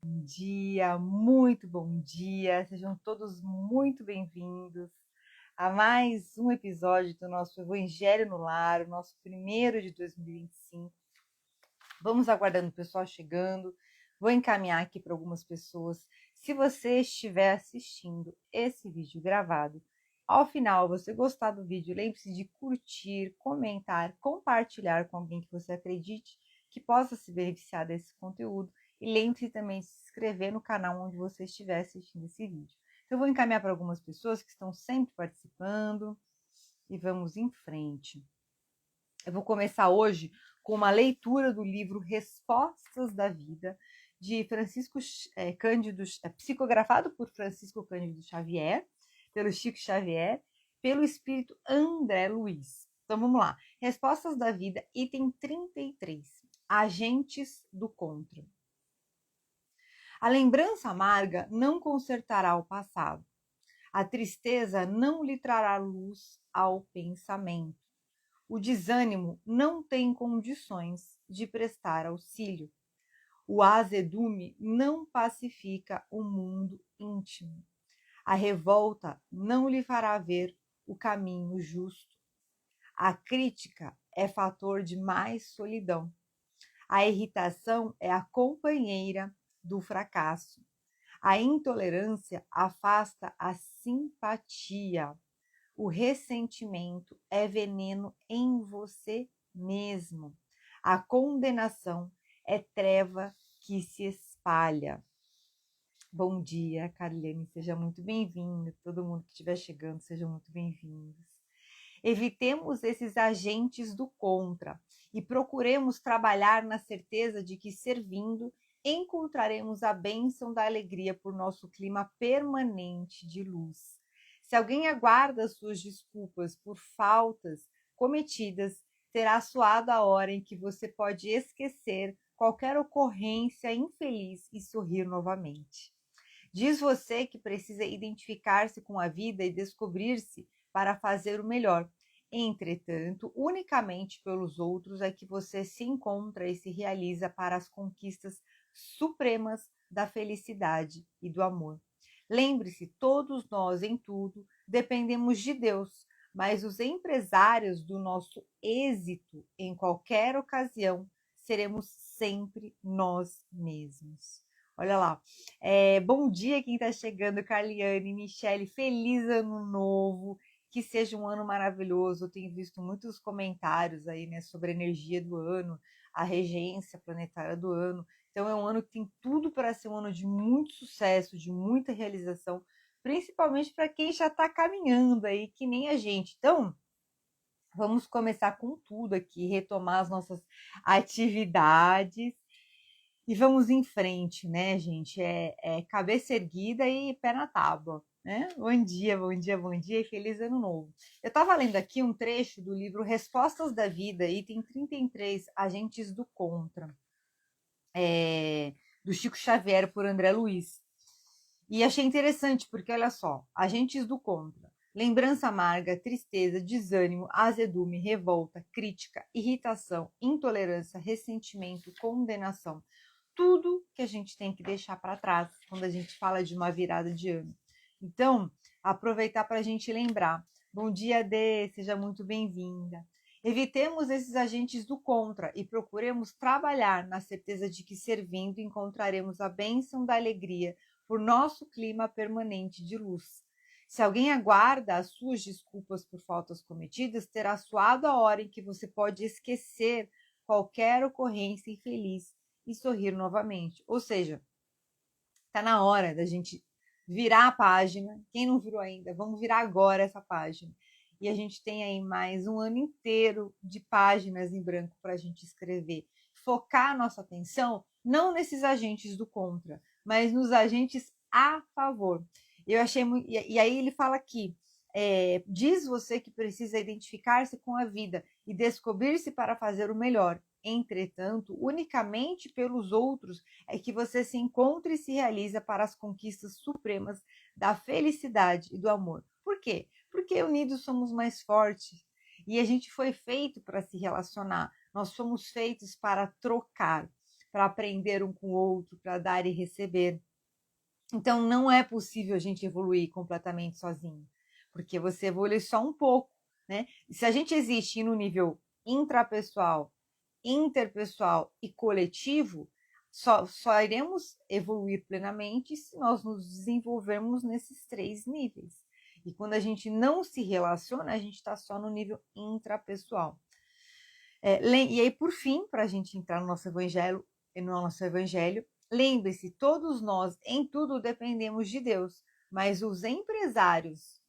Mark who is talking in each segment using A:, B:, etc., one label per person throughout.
A: Bom dia, muito bom dia, sejam todos muito bem-vindos a mais um episódio do nosso Evangelho no Lar, o nosso primeiro de 2025. Vamos aguardando o pessoal chegando, vou encaminhar aqui para algumas pessoas. Se você estiver assistindo esse vídeo gravado, ao final você gostar do vídeo, lembre-se de curtir, comentar, compartilhar com alguém que você acredite que possa se beneficiar desse conteúdo. E lembre-se também de se inscrever no canal onde você estiver assistindo esse vídeo. Então, eu vou encaminhar para algumas pessoas que estão sempre participando e vamos em frente. Eu vou começar hoje com uma leitura do livro Respostas da Vida, de Francisco Cândido, psicografado por Francisco Cândido Xavier, pelo Chico Xavier, pelo espírito André Luiz. Então vamos lá. Respostas da Vida, item 33. Agentes do contra. A lembrança amarga não consertará o passado. A tristeza não lhe trará luz ao pensamento. O desânimo não tem condições de prestar auxílio. O azedume não pacifica o mundo íntimo. A revolta não lhe fará ver o caminho justo. A crítica é fator de mais solidão. A irritação é a companheira do fracasso. A intolerância afasta a simpatia. O ressentimento é veneno em você mesmo. A condenação é treva que se espalha. Bom dia, Carliane, seja muito bem-vinda. Todo mundo que estiver chegando, sejam muito bem-vindos. Evitemos esses agentes do contra e procuremos trabalhar na certeza de que, servindo, encontraremos a bênção da alegria por nosso clima permanente de luz. Se alguém aguarda suas desculpas por faltas cometidas, terá soado a hora em que você pode esquecer qualquer ocorrência infeliz e sorrir novamente. Diz você que precisa identificar-se com a vida e descobrir-se para fazer o melhor. Entretanto, unicamente pelos outros é que você se encontra e se realiza para as conquistas supremas da felicidade e do amor. Lembre-se, todos nós em tudo dependemos de Deus, mas os empresários do nosso êxito em qualquer ocasião seremos sempre nós mesmos. Olha lá. Bom dia quem está chegando, Carliane, Michele, feliz ano novo, que seja um ano maravilhoso. Eu tenho visto muitos comentários aí, né, sobre a energia do ano, a regência planetária do ano. Então é um ano que tem tudo para ser um ano de muito sucesso, de muita realização, principalmente para quem já está caminhando aí, que nem a gente. Então, vamos começar com tudo aqui, retomar as nossas atividades. E vamos em frente, né, gente? Cabeça erguida e pé na tábua, né? Bom dia, bom dia, bom dia e feliz ano novo. Eu estava lendo aqui um trecho do livro Respostas da Vida, item 33, Agentes do Contra, do Chico Xavier por André Luiz. E achei interessante, porque olha só, agentes do contra. Lembrança amarga, tristeza, desânimo, azedume, revolta, crítica, irritação, intolerância, ressentimento, condenação. Tudo que a gente tem que deixar para trás quando a gente fala de uma virada de ano. Então, aproveitar para a gente lembrar. Bom dia, Dê, seja muito bem-vinda. Evitemos esses agentes do contra e procuremos trabalhar na certeza de que, servindo, encontraremos a bênção da alegria por nosso clima permanente de luz. Se alguém aguarda as suas desculpas por faltas cometidas, terá soado a hora em que você pode esquecer qualquer ocorrência infeliz e sorrir novamente. Ou seja, está na hora da gente virar a página. Quem não virou ainda, vamos virar agora essa página. E a gente tem aí mais um ano inteiro de páginas em branco para a gente escrever. Focar a nossa atenção não nesses agentes do contra, mas nos agentes a favor. Eu achei muito. E aí ele fala aqui: diz você que precisa identificar-se com a vida e descobrir-se para fazer o melhor. Entretanto, unicamente pelos outros é que você se encontra e se realiza para as conquistas supremas da felicidade e do amor. Por quê? Porque unidos somos mais fortes e a gente foi feito para se relacionar. Nós fomos feitos para trocar. para aprender um com o outro, para dar e receber. Então, não é possível a gente evoluir completamente sozinho, porque você evolui só um pouco, né? Se a gente existe no nível intrapessoal, interpessoal e coletivo, só iremos evoluir plenamente se nós nos desenvolvermos nesses 3 níveis. E quando a gente não se relaciona, a gente está só no nível intrapessoal. E aí, por fim, para a gente entrar no nosso evangelho, lembre-se, todos nós, em tudo, dependemos de Deus, mas os empresários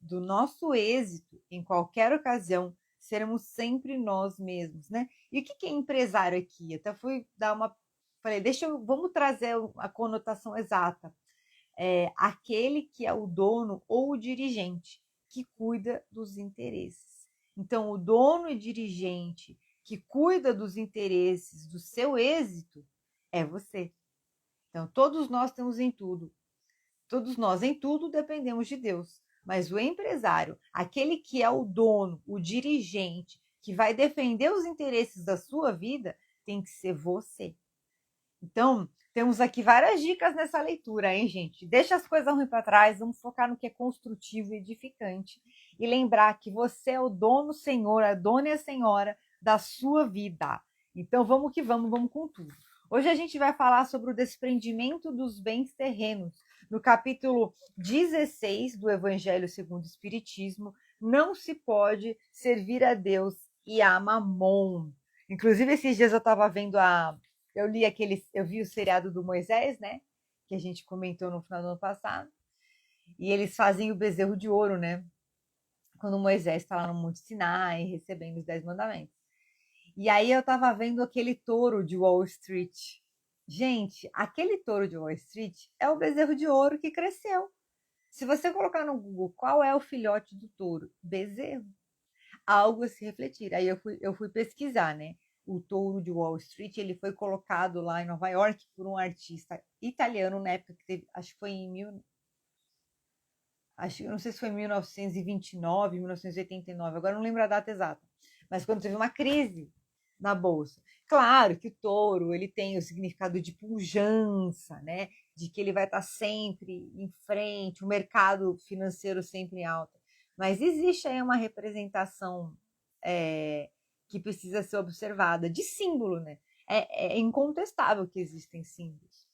A: do nosso êxito, em qualquer ocasião, seremos sempre nós mesmos, né? E o que é empresário aqui? Eu até fui dar uma... Falei, vamos trazer a conotação exata. Aquele que é o dono ou o dirigente, que cuida dos interesses. Então, o dono e dirigente que cuida dos interesses do seu êxito é você. Então, todos nós temos em tudo. Todos nós em tudo dependemos de Deus. Mas o empresário, aquele que é o dono, o dirigente, que vai defender os interesses da sua vida, tem que ser você. Então, temos aqui várias dicas nessa leitura, hein, gente? Deixa as coisas ruins para trás, vamos focar no que é construtivo e edificante. E lembrar que você é o dono, senhor, a dona e a senhora da sua vida. Então, vamos que vamos com tudo. Hoje a gente vai falar sobre o desprendimento dos bens terrenos. No capítulo 16 do Evangelho segundo o Espiritismo, não se pode servir a Deus e a Mamon. Inclusive, esses dias eu estava vendo eu vi o seriado do Moisés, né? Que a gente comentou no final do ano passado. E eles fazem o bezerro de ouro, né? Quando Moisés está lá no Monte Sinai, recebendo os 10 mandamentos. E aí eu tava vendo aquele touro de Wall Street. Gente, aquele touro de Wall Street é o bezerro de ouro que cresceu. Se você colocar no Google qual é o filhote do touro, bezerro, algo a se refletir. Aí eu fui pesquisar, né? O touro de Wall Street, ele foi colocado lá em Nova York por um artista italiano na época que teve, acho que foi não sei se foi em 1929, 1989, agora não lembro a data exata, mas quando teve uma crise na bolsa. Claro que o touro, ele tem o significado de pujança, né? De que ele vai estar sempre em frente, o mercado financeiro sempre em alta. Mas existe aí uma representação que precisa ser observada, de símbolo, né? É incontestável que existem símbolos.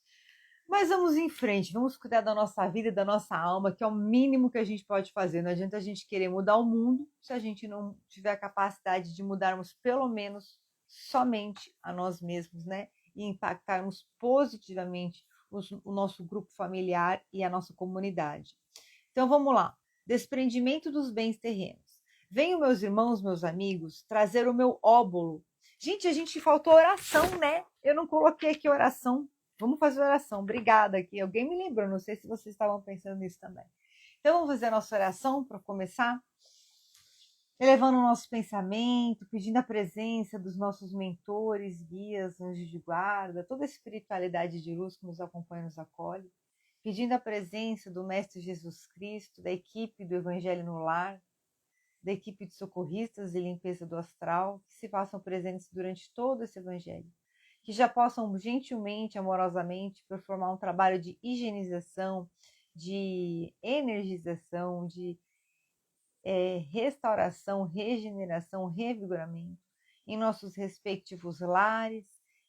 A: Mas vamos em frente, vamos cuidar da nossa vida e da nossa alma, que é o mínimo que a gente pode fazer. Não adianta a gente querer mudar o mundo se a gente não tiver a capacidade de mudarmos pelo menos somente a nós mesmos, né? E impactarmos positivamente o nosso grupo familiar e a nossa comunidade. Então vamos lá. Desprendimento dos bens terrenos. Venham, meus irmãos, meus amigos, trazer o meu óbolo. Gente, a gente faltou oração, né? Eu não coloquei aqui oração. Vamos fazer oração. Obrigada aqui. Alguém me lembrou, não sei se vocês estavam pensando nisso também. Então vamos fazer a nossa oração para começar? Elevando o nosso pensamento, pedindo a presença dos nossos mentores, guias, anjos de guarda, toda a espiritualidade de luz que nos acompanha e nos acolhe, pedindo a presença do Mestre Jesus Cristo, da equipe do Evangelho no Lar, da equipe de socorristas e limpeza do astral, que se façam presentes durante todo esse Evangelho, que já possam gentilmente, amorosamente, performar um trabalho de higienização, de energização, de restauração, regeneração, revigoramento em nossos respectivos lares,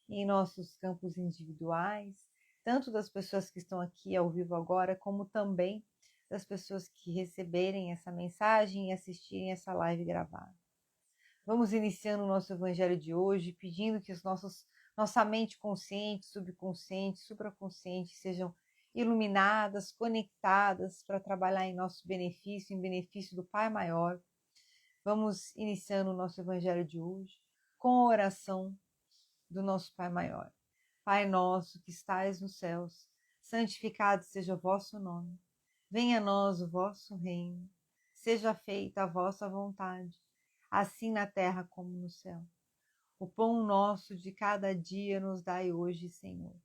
A: em nossos campos individuais, tanto das pessoas que estão aqui ao vivo agora, como também das pessoas que receberem essa mensagem e assistirem essa live gravada. Vamos iniciando o nosso evangelho de hoje, pedindo que nossa mente consciente, subconsciente, supraconsciente sejam iluminadas, conectadas para trabalhar em nosso benefício, em benefício do Pai Maior. Vamos iniciando o nosso evangelho de hoje com a oração do nosso Pai Maior. Pai nosso que estais nos céus, santificado seja o vosso nome. Venha a nós o vosso reino. Seja feita a vossa vontade, assim na terra como no céu. O pão nosso de cada dia nos dai hoje, Senhor.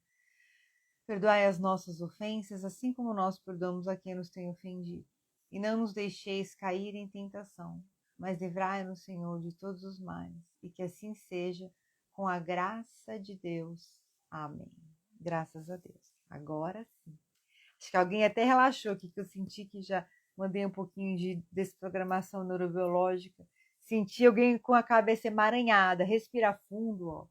A: Perdoai as nossas ofensas, assim como nós perdoamos a quem nos tem ofendido. E não nos deixeis cair em tentação, mas livrai-nos, Senhor, de todos os males. E que assim seja, com a graça de Deus. Amém. Graças a Deus. Agora sim. Acho que alguém até relaxou aqui, que eu senti que já mandei um pouquinho de desprogramação neurobiológica. Senti alguém com a cabeça emaranhada. Respira fundo, ó.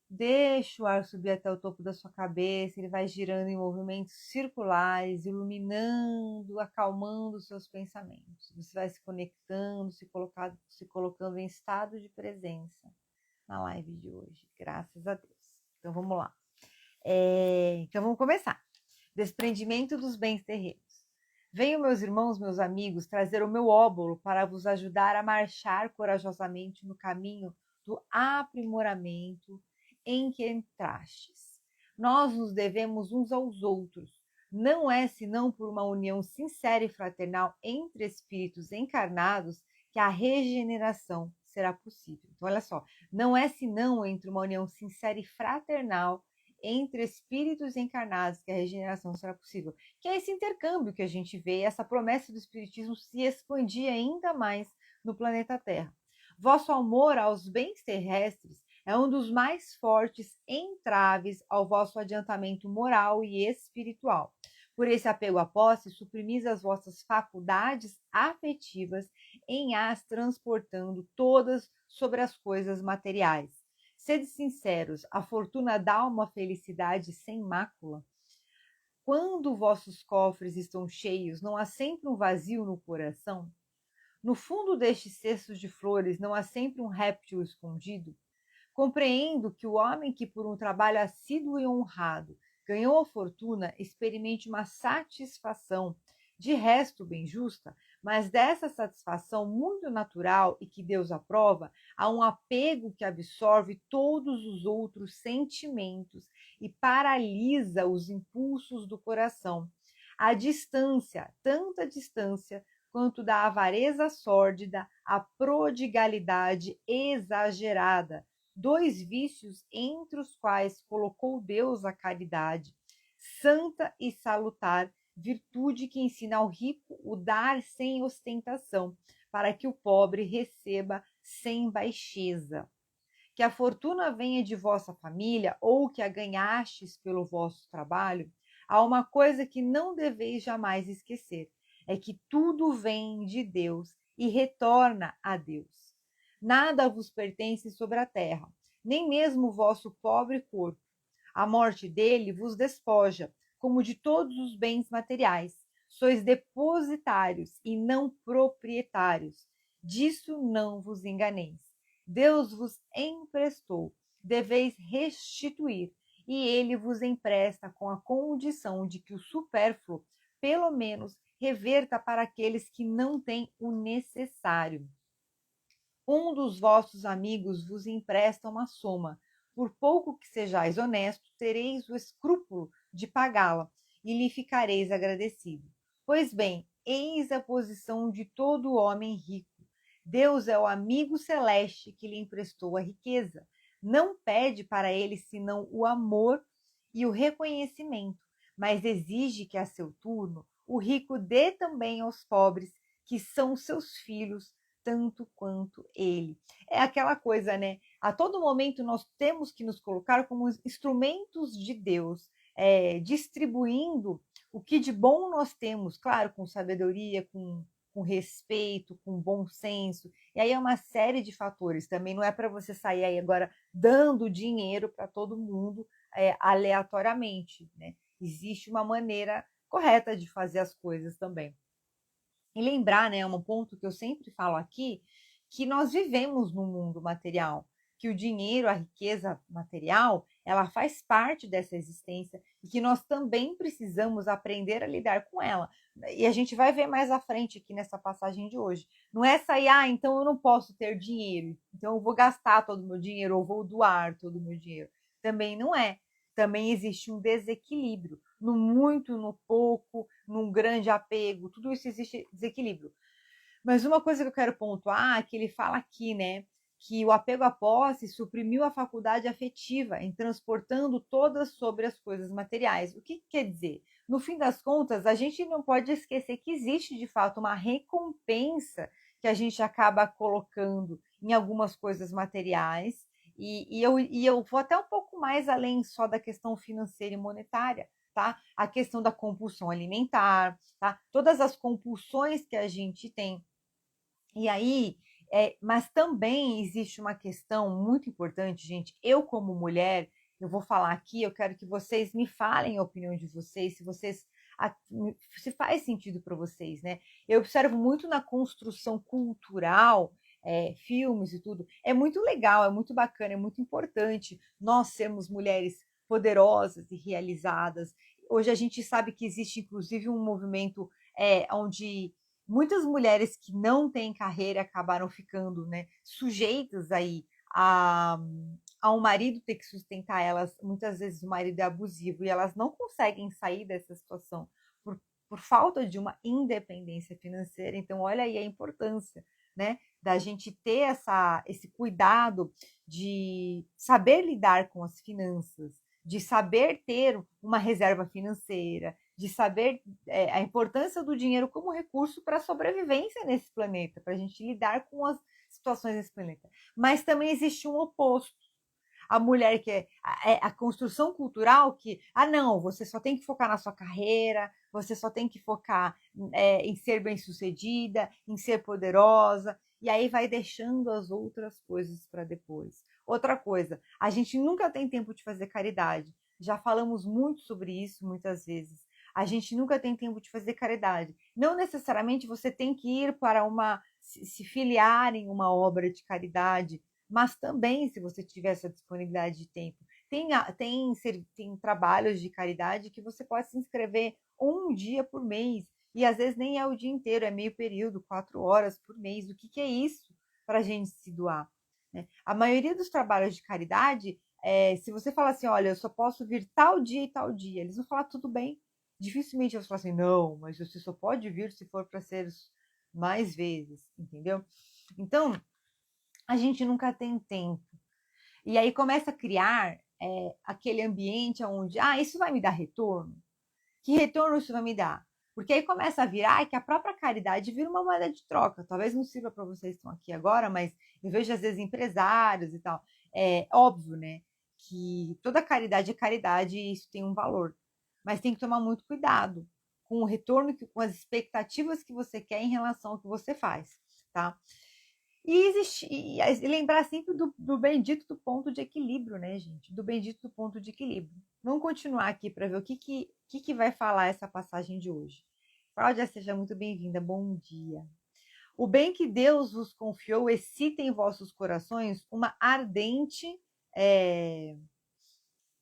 A: Deixa o ar subir até o topo da sua cabeça, ele vai girando em movimentos circulares, iluminando, acalmando os seus pensamentos. Você vai se conectando, se colocando em estado de presença na live de hoje, graças a Deus. Então vamos lá. Então vamos começar. Desprendimento dos bens terrenos. Venham, meus irmãos, meus amigos, trazer o meu óbolo para vos ajudar a marchar corajosamente no caminho do aprimoramento em que entrastes. Nós nos devemos uns aos outros. Não é senão por uma união sincera e fraternal entre espíritos encarnados que a regeneração será possível. Então, olha só, não é senão entre uma união sincera e fraternal entre espíritos encarnados que a regeneração será possível. Que é esse intercâmbio que a gente vê, essa promessa do espiritismo se expandir ainda mais no planeta Terra. Vosso amor aos bens terrestres é um dos mais fortes entraves ao vosso adiantamento moral e espiritual. Por esse apego à posse, suprimis as vossas faculdades afetivas em as transportando todas sobre as coisas materiais. Sede sinceros, a fortuna dá uma felicidade sem mácula? Quando vossos cofres estão cheios, não há sempre um vazio no coração? No fundo destes cestos de flores, não há sempre um réptil escondido? Compreendo que o homem que, por um trabalho assíduo e honrado, ganhou a fortuna, experimente uma satisfação, de resto bem justa, mas dessa satisfação muito natural e que Deus aprova, há um apego que absorve todos os outros sentimentos e paralisa os impulsos do coração. A distância, tanta distância, quanto da avareza sórdida à prodigalidade exagerada, dois vícios entre os quais colocou Deus a caridade, santa e salutar, virtude que ensina ao rico o dar sem ostentação, para que o pobre receba sem baixeza. Que a fortuna venha de vossa família ou que a ganhastes pelo vosso trabalho, há uma coisa que não deveis jamais esquecer, é que tudo vem de Deus e retorna a Deus. Nada vos pertence sobre a terra, nem mesmo o vosso pobre corpo. A morte dele vos despoja, como de todos os bens materiais. Sois depositários e não proprietários. Disso não vos enganeis. Deus vos emprestou, deveis restituir, e ele vos empresta com a condição de que o supérfluo, pelo menos, reverta para aqueles que não têm o necessário. Um dos vossos amigos vos empresta uma soma. Por pouco que sejais honesto, tereis o escrúpulo de pagá-la e lhe ficareis agradecido. Pois bem, eis a posição de todo homem rico. Deus é o amigo celeste que lhe emprestou a riqueza. Não pede para ele senão o amor e o reconhecimento, mas exige que, a seu turno, o rico dê também aos pobres, que são seus filhos, tanto quanto ele. É aquela coisa, né? A todo momento nós temos que nos colocar como instrumentos de Deus, distribuindo o que de bom nós temos, claro, com sabedoria, com respeito, com bom senso. E aí é uma série de fatores. Também não é para você sair aí agora dando dinheiro para todo mundo aleatoriamente, né? Existe uma maneira correta de fazer as coisas também. E lembrar, né, um ponto que eu sempre falo aqui, que nós vivemos num mundo material, que o dinheiro, a riqueza material, ela faz parte dessa existência e que nós também precisamos aprender a lidar com ela. E a gente vai ver mais à frente aqui nessa passagem de hoje. Não é sair, então eu não posso ter dinheiro, então eu vou gastar todo o meu dinheiro ou vou doar todo o meu dinheiro. Também não é. Também existe um desequilíbrio no muito, no pouco, num grande apego, tudo isso existe desequilíbrio. Mas uma coisa que eu quero pontuar é que ele fala aqui, né, que o apego à posse suprimiu a faculdade afetiva em transportando todas sobre as coisas materiais. O que quer dizer? No fim das contas, a gente não pode esquecer que existe de fato uma recompensa que a gente acaba colocando em algumas coisas materiais E eu vou até um pouco mais além só da questão financeira e monetária, tá? A questão da compulsão alimentar, tá? Todas as compulsões que a gente tem. E aí, mas também existe uma questão muito importante, gente. Eu, como mulher, eu vou falar aqui, eu quero que vocês me falem a opinião de vocês, se vocês se faz sentido para vocês, né? Eu observo muito na construção cultural, filmes e tudo. É muito legal, é muito bacana, é muito importante nós sermos mulheres poderosas e realizadas. Hoje a gente sabe que existe, inclusive, um movimento onde muitas mulheres que não têm carreira acabaram ficando, né, sujeitas aí a, a um marido ter que sustentar elas. Muitas vezes o marido é abusivo e elas não conseguem sair dessa situação por falta de uma independência financeira. Então, olha aí a importância, né, da gente ter esse cuidado de saber lidar com as finanças, de saber ter uma reserva financeira, de saber a importância do dinheiro como recurso para a sobrevivência nesse planeta, para a gente lidar com as situações desse planeta. Mas também existe um oposto. A mulher que a construção cultural que, não, você só tem que focar na sua carreira, você só tem que focar em ser bem-sucedida, em ser poderosa, e aí vai deixando as outras coisas para depois. Outra coisa, a gente nunca tem tempo de fazer caridade. Já falamos muito sobre isso muitas vezes. A gente nunca tem tempo de fazer caridade. Não necessariamente você tem que ir para se filiar em uma obra de caridade, mas também, se você tiver essa disponibilidade de tempo, tem trabalhos de caridade que você pode se inscrever um dia por mês, e às vezes nem é o dia inteiro, é meio período, 4 horas por mês. O que é isso para a gente se doar? Né? A maioria dos trabalhos de caridade, se você falar assim, olha, eu só posso vir tal dia e tal dia, eles vão falar tudo bem. Dificilmente eles falam assim, não, mas você só pode vir se for para ser mais vezes, entendeu? Então, a gente nunca tem tempo. E aí começa a criar aquele ambiente onde, isso vai me dar retorno? Que retorno isso vai me dar? Porque aí começa a virar que a própria caridade vira uma moeda de troca. Talvez não sirva para vocês que estão aqui agora, mas eu vejo às vezes empresários e tal. É óbvio, né? Que toda caridade é caridade e isso tem um valor. Mas tem que tomar muito cuidado com o retorno, com as expectativas que você quer em relação ao que você faz, tá? E lembrar sempre do bendito do ponto de equilíbrio, né, gente? Do bendito do ponto de equilíbrio. Vamos continuar aqui para ver o que vai falar essa passagem de hoje. Cláudia, seja muito bem-vinda. Bom dia. O bem que Deus vos confiou excita em vossos corações uma ardente.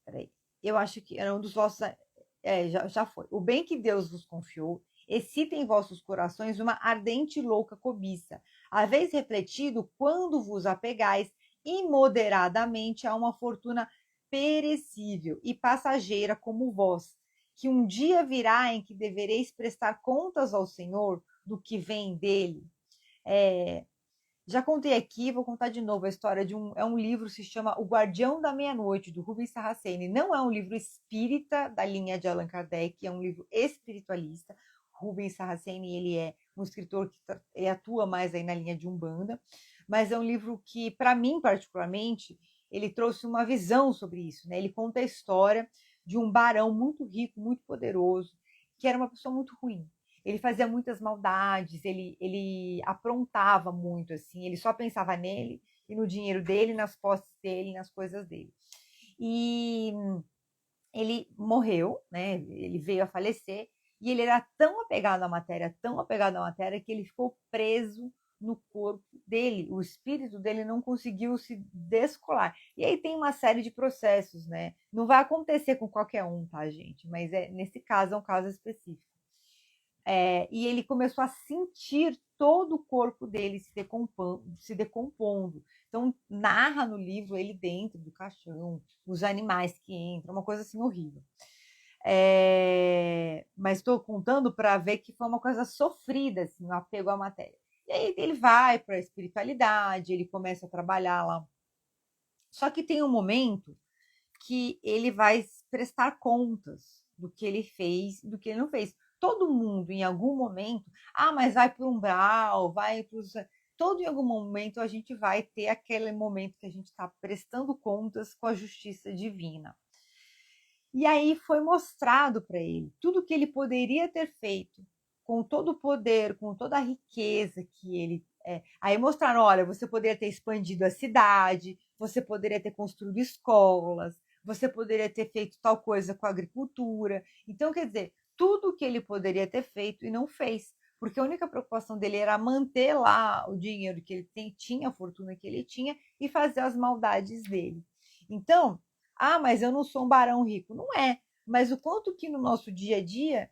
A: Peraí, eu acho que era um dos vossos. Já foi. O bem que Deus vos confiou excita em vossos corações uma ardente e louca cobiça. Haveis refletido quando vos apegais imoderadamente a uma fortuna perecível e passageira como vós, que um dia virá em que devereis prestar contas ao Senhor do que vem dele. Já contei aqui, vou contar de novo a história de um livro, se chama O Guardião da Meia-Noite, do Rubens Saraceni. Não é um livro espírita da linha de Allan Kardec, é um livro espiritualista. Rubens Saraceni, ele é um escritor que ele atua mais aí na linha de Umbanda, mas é um livro que, para mim particularmente, ele trouxe uma visão sobre isso, né? Ele conta a história de um barão muito rico, muito poderoso, que era uma pessoa muito ruim. Ele fazia muitas maldades, ele aprontava muito, assim, ele só pensava nele e no dinheiro dele, nas posses dele, nas coisas dele. E ele morreu, né? Ele veio a falecer, e ele era tão apegado à matéria, que ele ficou preso no corpo dele. O espírito dele não conseguiu se descolar. E aí tem uma série de processos, né? Não vai acontecer com qualquer um, tá, gente? Mas nesse caso é um caso específico. E ele começou a sentir todo o corpo dele se decompondo. Então, narra no livro ele dentro do caixão, os animais que entram, uma coisa assim horrível. Mas estou contando para ver que foi uma coisa sofrida, assim, o apego à matéria. E aí ele vai para a espiritualidade, ele começa a trabalhar lá. Só que tem um momento que ele vai prestar contas do que ele fez e do que ele não fez. Todo mundo, em algum momento, mas vai para o umbral, vai para os... todo em algum momento a gente vai ter aquele momento que a gente está prestando contas com a justiça divina. E aí foi mostrado para ele tudo que ele poderia ter feito, com todo o poder, com toda a riqueza que ele. Aí mostraram: olha, você poderia ter expandido a cidade, você poderia ter construído escolas, você poderia ter feito tal coisa com a agricultura. Então, quer dizer, tudo que ele poderia ter feito e não fez, porque a única preocupação dele era manter lá o dinheiro que ele tinha, a fortuna que ele tinha, e fazer as maldades dele. Então, mas eu não sou um barão rico. Não é, mas o quanto que no nosso dia a dia,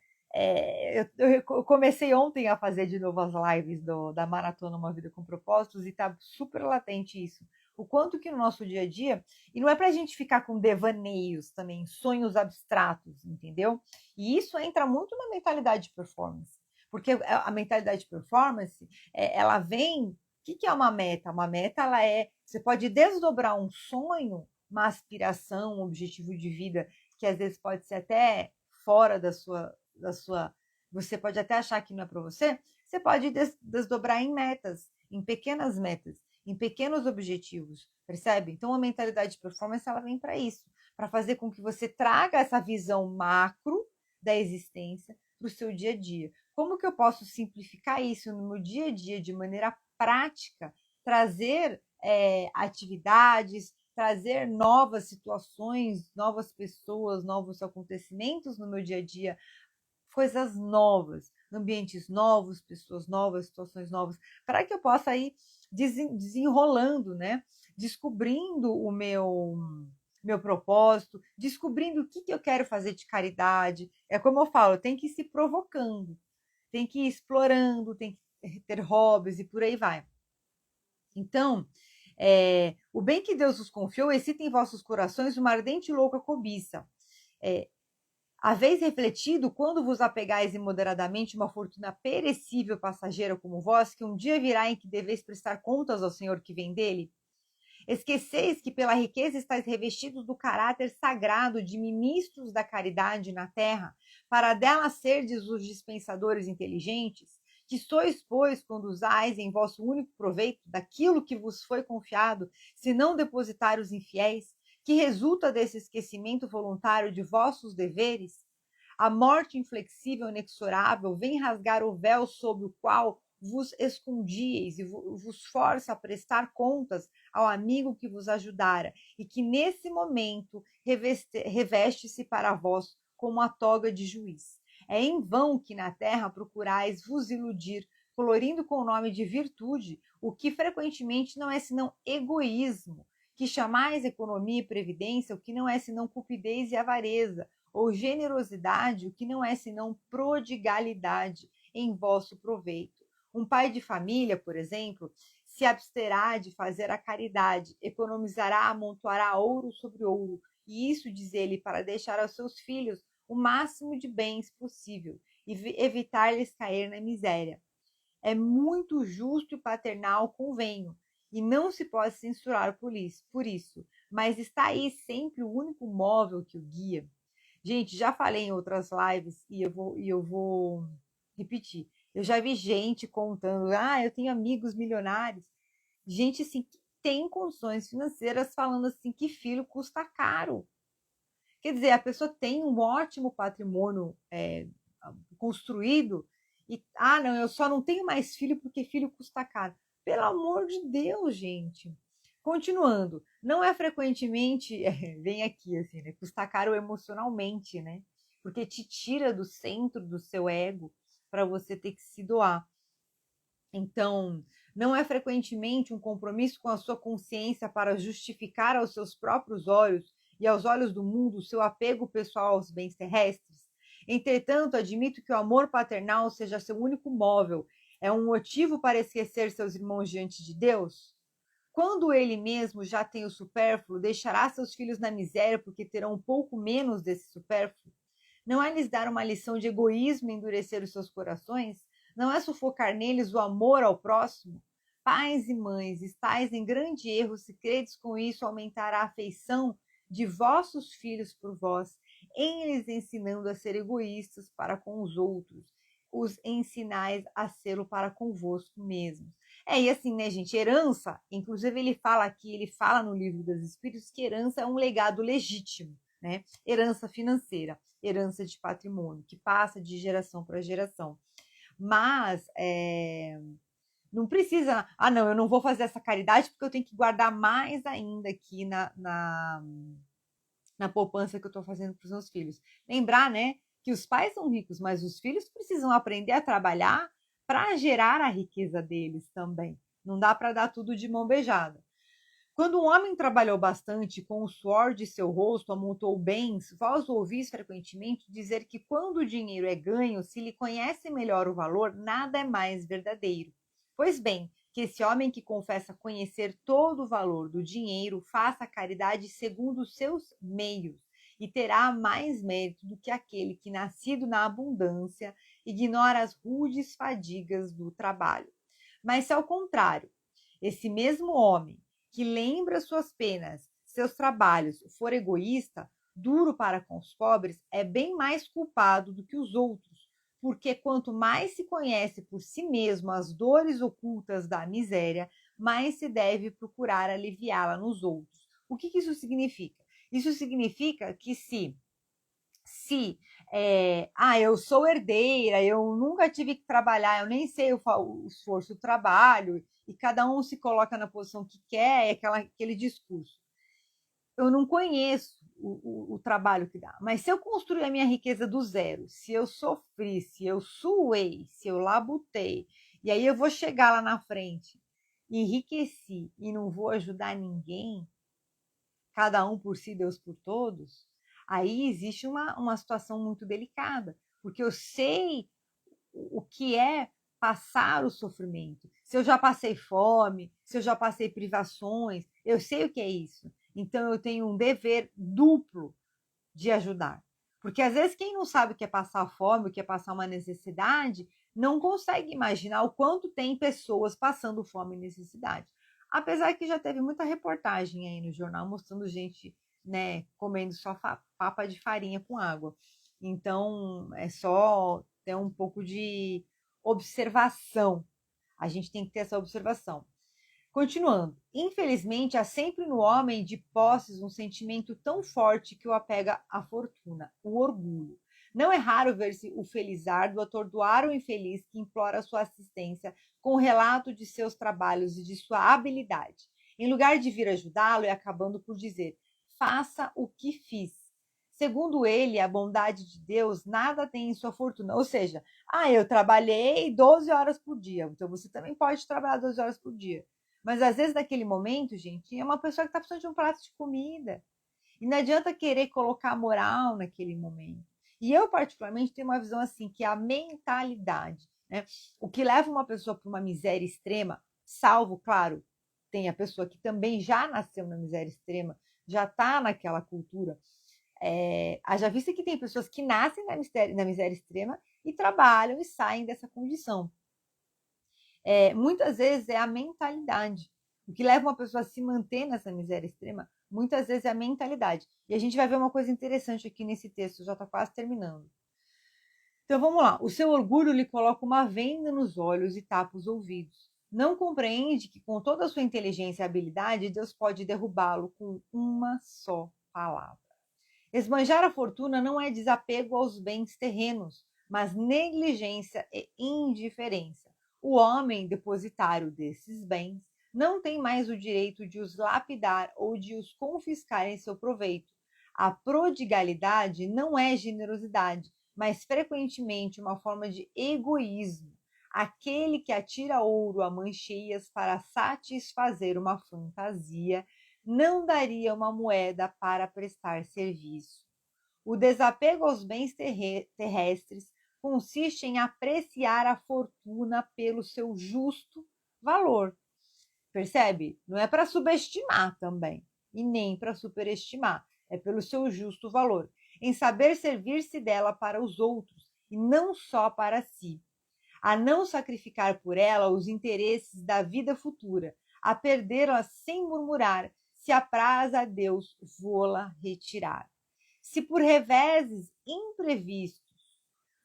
A: eu comecei ontem a fazer de novo as lives da Maratona Uma Vida com Propósitos, e tá super latente isso. O quanto que no nosso dia a dia, e não é pra gente ficar com devaneios também, sonhos abstratos, entendeu? E isso entra muito na mentalidade de performance, porque a mentalidade de performance, ela vem, o que é uma meta? Uma meta, você pode desdobrar um sonho, uma aspiração, um objetivo de vida, que às vezes pode ser até fora da sua, você pode até achar que não é para você pode desdobrar em metas, em pequenas metas, em pequenos objetivos, percebe? Então a mentalidade de performance, ela vem para isso, para fazer com que você traga essa visão macro da existência para o seu dia a dia. Como que eu posso simplificar isso no meu dia a dia de maneira prática, trazer atividades, trazer novas situações, novas pessoas, novos acontecimentos no meu dia a dia, coisas novas, ambientes novos, pessoas novas, situações novas, para que eu possa ir desenrolando, né? Descobrindo o meu propósito, descobrindo o que eu quero fazer de caridade. É como eu falo, tem que ir se provocando, tem que ir explorando, tem que ter hobbies e por aí vai. Então, o bem que Deus vos confiou, excita em vossos corações uma ardente e louca cobiça. Haveis refletido, quando vos apegais imoderadamente uma fortuna perecível passageira como vós, que um dia virá em que deveis prestar contas ao Senhor que vem dele? Esqueceis que pela riqueza estáis revestidos do caráter sagrado de ministros da caridade na terra, para dela serdes os dispensadores inteligentes? Que sois, pois, quando usais em vosso único proveito daquilo que vos foi confiado, se não depositários infiéis, que resulta desse esquecimento voluntário de vossos deveres? A morte inflexível e inexorável vem rasgar o véu sob o qual vos escondieis e vos força a prestar contas ao amigo que vos ajudara, e que nesse momento reveste-se para vós como a toga de juiz. É em vão que na terra procurais vos iludir, colorindo com o nome de virtude o que frequentemente não é senão egoísmo, que chamais economia e previdência o que não é senão cupidez e avareza, ou generosidade o que não é senão prodigalidade em vosso proveito. Um pai de família, por exemplo, se absterá de fazer a caridade, economizará, amontoará ouro sobre ouro, e isso, diz ele, para deixar aos seus filhos o máximo de bens possível e evitar-lhes cair na miséria. É muito justo e paternal, convenho, e não se pode censurar por isso, mas está aí sempre o único móvel que o guia. Gente, já falei em outras lives e eu vou repetir. Eu já vi gente contando, eu tenho amigos milionários, gente assim que tem condições financeiras, falando assim que filho custa caro. Quer dizer, a pessoa tem um ótimo patrimônio construído e, não, eu só não tenho mais filho porque filho custa caro. Pelo amor de Deus, gente. Continuando, não é frequentemente, vem aqui assim, né? Custa caro emocionalmente, né? Porque te tira do centro do seu ego para você ter que se doar. Então, não é frequentemente um compromisso com a sua consciência para justificar aos seus próprios olhos e aos olhos do mundo o seu apego pessoal aos bens terrestres? Entretanto, admito que o amor paternal seja seu único móvel. É um motivo para esquecer seus irmãos diante de Deus? Quando ele mesmo já tem o supérfluo, deixará seus filhos na miséria porque terão um pouco menos desse supérfluo? Não é lhes dar uma lição de egoísmo e endurecer os seus corações? Não é sufocar neles o amor ao próximo? Pais e mães, estáis em grande erro se credes com isso aumentar a afeição de vossos filhos por vós, em lhes ensinando a ser egoístas para com os outros, os ensinais a sê-lo para convosco mesmos. E assim, né, gente, herança, inclusive ele fala aqui, ele fala no livro dos Espíritos que herança é um legado legítimo, né? Herança financeira, herança de patrimônio, que passa de geração para geração. Mas não precisa, não, eu não vou fazer essa caridade porque eu tenho que guardar mais ainda aqui na poupança que eu estou fazendo para os meus filhos. Lembrar, né, que os pais são ricos, mas os filhos precisam aprender a trabalhar para gerar a riqueza deles também. Não dá para dar tudo de mão beijada. Quando um homem trabalhou bastante, com o suor de seu rosto amontoou bens, vós ouvis frequentemente dizer que quando o dinheiro é ganho, se lhe conhece melhor o valor, nada é mais verdadeiro. Pois bem, que esse homem que confessa conhecer todo o valor do dinheiro faça a caridade segundo os seus meios, e terá mais mérito do que aquele que, nascido na abundância, ignora as rudes fadigas do trabalho. Mas se ao contrário, esse mesmo homem que lembra suas penas, seus trabalhos, for egoísta, duro para com os pobres, é bem mais culpado do que os outros, porque quanto mais se conhece por si mesmo as dores ocultas da miséria, mais se deve procurar aliviá-la nos outros. O que isso significa? Isso significa que se eu sou herdeira, eu nunca tive que trabalhar, eu nem sei o esforço do trabalho, e cada um se coloca na posição que quer, aquele discurso. Eu não conheço o trabalho que dá, mas se eu construir a minha riqueza do zero, se eu sofri, se eu suei, se eu labutei, e aí eu vou chegar lá na frente, enriqueci e não vou ajudar ninguém, cada um por si, Deus por todos, aí existe uma situação muito delicada, porque eu sei o que é passar o sofrimento. Se eu já passei fome, se eu já passei privações, eu sei o que é isso. Então eu tenho um dever duplo de ajudar. Porque às vezes quem não sabe o que é passar fome, o que é passar uma necessidade, não consegue imaginar o quanto tem pessoas passando fome e necessidade. Apesar que já teve muita reportagem aí no jornal mostrando gente, né, comendo só papa de farinha com água. Então é só ter um pouco de observação. A gente tem que ter essa observação. Continuando, infelizmente há sempre no homem de posses um sentimento tão forte que o apega à fortuna, o orgulho. Não é raro ver-se o felizardo atordoar o infeliz que implora sua assistência com o relato de seus trabalhos e de sua habilidade. Em lugar de vir ajudá-lo, é acabando por dizer: faça o que fiz. Segundo ele, a bondade de Deus nada tem em sua fortuna. Ou seja, eu trabalhei 12 horas por dia, então você também pode trabalhar 12 horas por dia. Mas às vezes, naquele momento, gente, é uma pessoa que está precisando de um prato de comida. E não adianta querer colocar moral naquele momento. E eu, particularmente, tenho uma visão assim, que é a mentalidade. Né? O que leva uma pessoa para uma miséria extrema, salvo, claro, tem a pessoa que também já nasceu na miséria extrema, já está naquela cultura. Haja vista que tem pessoas que nascem na miséria extrema e trabalham e saem dessa condição. Muitas vezes é a mentalidade. O que leva uma pessoa a se manter nessa miséria extrema, muitas vezes é a mentalidade. E a gente vai ver uma coisa interessante aqui nesse texto, já está quase terminando. Então vamos lá. O seu orgulho lhe coloca uma venda nos olhos e tapa os ouvidos. Não compreende que com toda a sua inteligência e habilidade, Deus pode derrubá-lo com uma só palavra. Esbanjar a fortuna não é desapego aos bens terrenos, mas negligência e indiferença. O homem depositário desses bens não tem mais o direito de os lapidar ou de os confiscar em seu proveito. A prodigalidade não é generosidade, mas frequentemente uma forma de egoísmo. Aquele que atira ouro a mãos cheias para satisfazer uma fantasia não daria uma moeda para prestar serviço. O desapego aos bens terrestres consiste em apreciar a fortuna pelo seu justo valor. Percebe? Não é para subestimar também, e nem para superestimar, é pelo seu justo valor, em saber servir-se dela para os outros e não só para si, a não sacrificar por ela os interesses da vida futura, a perdê-la sem murmurar, se apraz a Deus vô-la retirar. Se por reveses imprevistos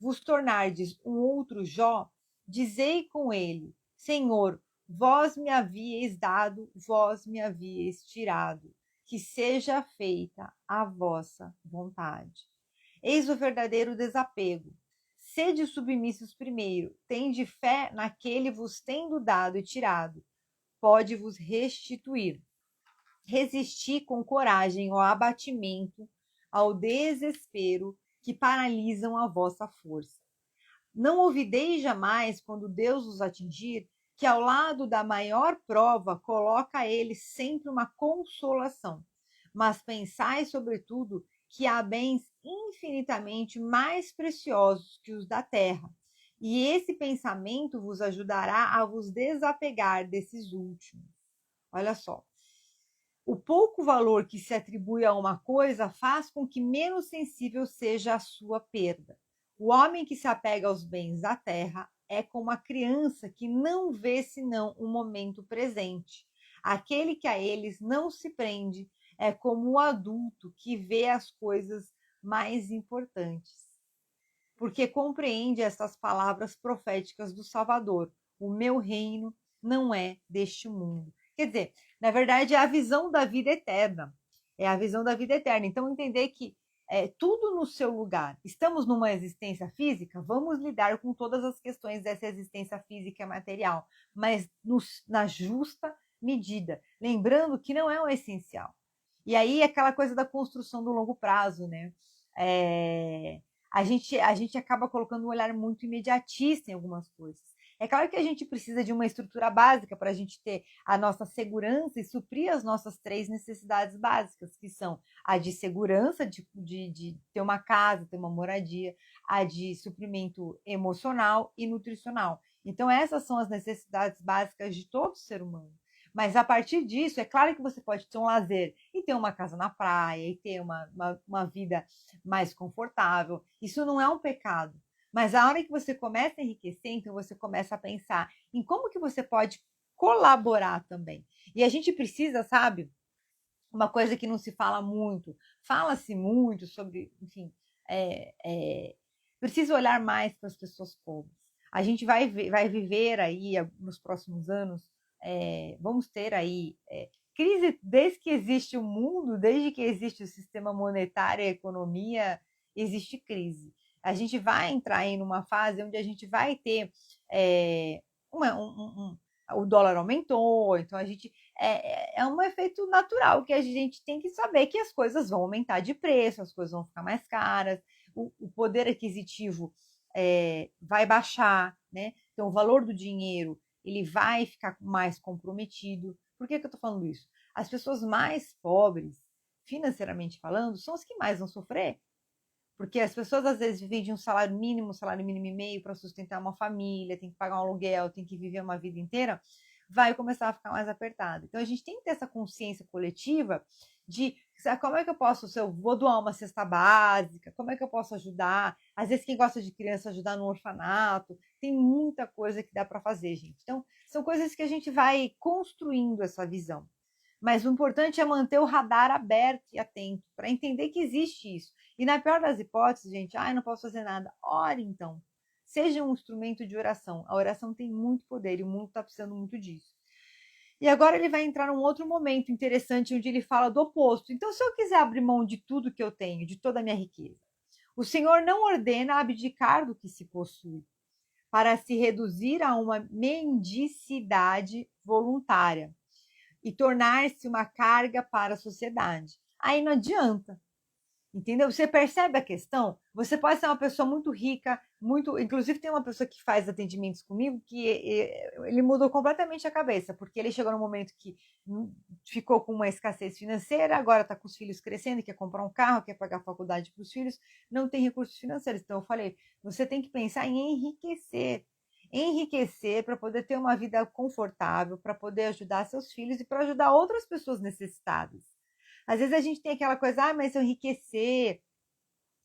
A: vos tornardes um outro Jó, dizei com ele: Senhor, vós me havíeis dado, vós me havíeis tirado, que seja feita a vossa vontade. Eis o verdadeiro desapego. Sede submissos primeiro, tende fé naquele vos tendo dado e tirado, pode vos restituir. Resisti com coragem ao abatimento, ao desespero que paralisam a vossa força. Não ouvideis jamais, quando Deus os atingir, que ao lado da maior prova coloca a ele sempre uma consolação. Mas pensai, sobretudo, que há bens infinitamente mais preciosos que os da terra. E esse pensamento vos ajudará a vos desapegar desses últimos. Olha só. O pouco valor que se atribui a uma coisa faz com que menos sensível seja a sua perda. O homem que se apega aos bens da terra é como a criança que não vê senão o momento presente. Aquele que a eles não se prende é como o adulto que vê as coisas mais importantes, porque compreende estas palavras proféticas do Salvador: o meu reino não é deste mundo. Quer dizer, na verdade, é a visão da vida eterna. É a visão da vida eterna. Então, entender que tudo no seu lugar. Estamos numa existência física, vamos lidar com todas as questões dessa existência física e material, mas na justa medida. Lembrando que não é o essencial. E aí, aquela coisa da construção do longo prazo, né? A gente acaba colocando um olhar muito imediatista em algumas coisas. É claro que a gente precisa de uma estrutura básica para a gente ter a nossa segurança e suprir as nossas 3 necessidades básicas, que são a de segurança, de ter uma casa, ter uma moradia, a de suprimento emocional e nutricional. Então, essas são as necessidades básicas de todo ser humano. Mas a partir disso, é claro que você pode ter um lazer e ter uma casa na praia, e ter uma vida mais confortável. Isso não é um pecado. Mas a hora que você começa a enriquecer, então você começa a pensar em como que você pode colaborar também. E a gente precisa, sabe, uma coisa que não se fala muito, fala-se muito sobre, enfim, precisa olhar mais para as pessoas pobres. A gente vai viver aí nos próximos anos, vamos ter aí crise desde que existe o mundo, desde que existe o sistema monetário e a economia, existe crise. A gente vai entrar aí numa fase onde a gente vai ter o dólar aumentou, então a gente é um efeito natural que a gente tem que saber que as coisas vão aumentar de preço, as coisas vão ficar mais caras, o poder aquisitivo vai baixar, né? Então o valor do dinheiro ele vai ficar mais comprometido. Por que eu estou falando isso? As pessoas mais pobres, financeiramente falando, são as que mais vão sofrer. Porque as pessoas às vezes vivem de um salário mínimo e meio para sustentar uma família, tem que pagar um aluguel, tem que viver uma vida inteira, vai começar a ficar mais apertado. Então a gente tem que ter essa consciência coletiva de como é que eu posso, se eu vou doar uma cesta básica, como é que eu posso ajudar? Às vezes quem gosta de criança ajudar no orfanato, tem muita coisa que dá para fazer, gente. Então são coisas que a gente vai construindo essa visão. Mas o importante é manter o radar aberto e atento para entender que existe isso. E na pior das hipóteses, gente, não posso fazer nada. Ore então. Seja um instrumento de oração. A oração tem muito poder e o mundo está precisando muito disso. E agora ele vai entrar num outro momento interessante onde ele fala do oposto. Então, se eu quiser abrir mão de tudo que eu tenho, de toda a minha riqueza, o Senhor não ordena abdicar do que se possui para se reduzir a uma mendicidade voluntária e tornar-se uma carga para a sociedade. Aí não adianta. Entendeu? Você percebe a questão? Você pode ser uma pessoa muito rica, muito. Inclusive, tem uma pessoa que faz atendimentos comigo que ele mudou completamente a cabeça, porque ele chegou no momento que ficou com uma escassez financeira, agora está com os filhos crescendo, quer comprar um carro, quer pagar a faculdade para os filhos, não tem recursos financeiros. Então, eu falei: você tem que pensar em enriquecer. Enriquecer para poder ter uma vida confortável, para poder ajudar seus filhos e para ajudar outras pessoas necessitadas. Às vezes a gente tem aquela coisa, mas se eu enriquecer,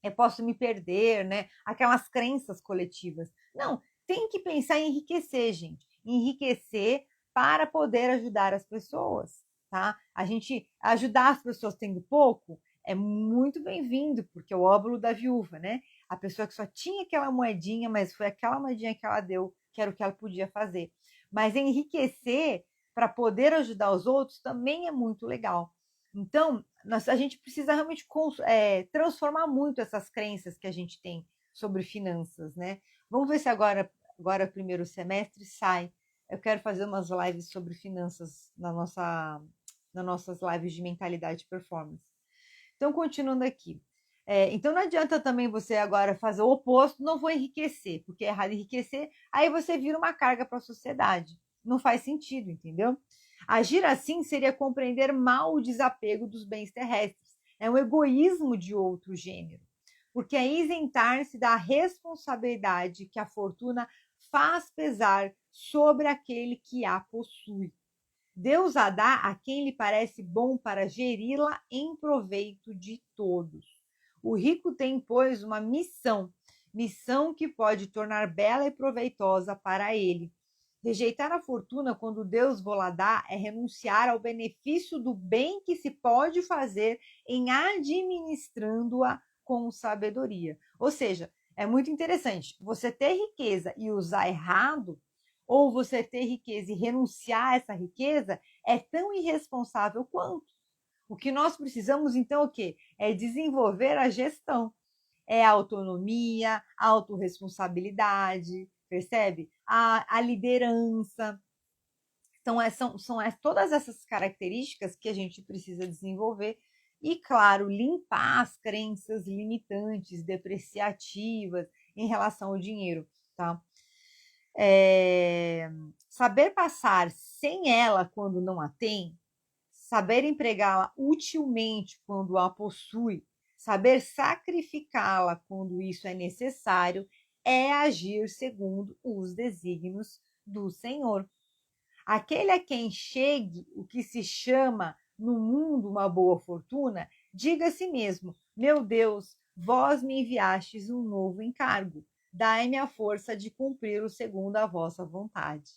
A: eu posso me perder, né? Aquelas crenças coletivas. Não, tem que pensar em enriquecer, gente. Enriquecer para poder ajudar as pessoas, tá? A gente ajudar as pessoas tendo pouco é muito bem-vindo, porque é o óbolo da viúva, né? A pessoa que só tinha aquela moedinha, mas foi aquela moedinha que ela deu, que era o que ela podia fazer. Mas enriquecer para poder ajudar os outros também é muito legal. Então, a gente precisa realmente transformar muito essas crenças que a gente tem sobre finanças, né? Vamos ver se agora primeiro semestre sai. Eu quero fazer umas lives sobre finanças nas nossas lives de mentalidade e performance. Então, continuando aqui. Então, não adianta também você agora fazer o oposto, não vou enriquecer, porque é errado enriquecer, aí você vira uma carga para a sociedade. Não faz sentido, entendeu? Agir assim seria compreender mal o desapego dos bens terrestres. É um egoísmo de outro gênero, porque é isentar-se da responsabilidade que a fortuna faz pesar sobre aquele que a possui. Deus a dá a quem lhe parece bom para geri-la em proveito de todos. O rico tem, pois, uma missão que pode tornar bela e proveitosa para ele. Rejeitar a fortuna quando Deus vou-la dá é renunciar ao benefício do bem que se pode fazer em administrando-a com sabedoria. Ou seja, é muito interessante. Você ter riqueza e usar errado, ou você ter riqueza e renunciar a essa riqueza, é tão irresponsável quanto. O que nós precisamos, então, é o quê? É desenvolver a gestão. É a autonomia, a autorresponsabilidade, percebe? A liderança. Então, são todas essas características que a gente precisa desenvolver e, claro, limpar as crenças limitantes, depreciativas em relação ao dinheiro, tá? Saber passar sem ela quando não a tem, saber empregá-la utilmente quando a possui, saber sacrificá-la quando isso é necessário, é agir segundo os desígnios do Senhor. Aquele a quem chegue o que se chama no mundo uma boa fortuna, diga a si mesmo: meu Deus, vós me enviastes um novo encargo. Dai-me a força de cumpri-lo segundo a vossa vontade.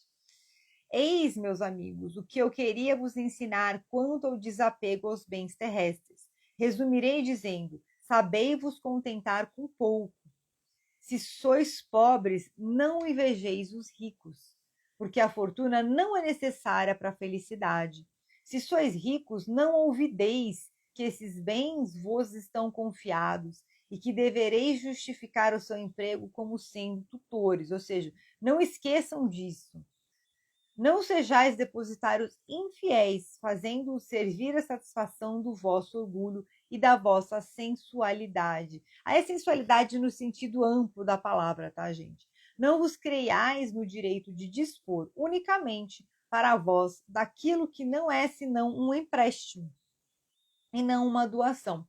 A: Eis, meus amigos, o que eu queria vos ensinar quanto ao desapego aos bens terrestres. Resumirei dizendo: sabei-vos contentar com pouco. Se sois pobres, não invejeis os ricos, porque a fortuna não é necessária para a felicidade. Se sois ricos, não olvideis que esses bens vos estão confiados e que devereis justificar o seu emprego como sendo tutores, ou seja, não esqueçam disso. Não sejais depositários infiéis, fazendo-os servir a satisfação do vosso orgulho e da vossa sensualidade. A sensualidade no sentido amplo da palavra, tá, gente? Não vos creiais no direito de dispor unicamente para vós daquilo que não é senão um empréstimo e não uma doação.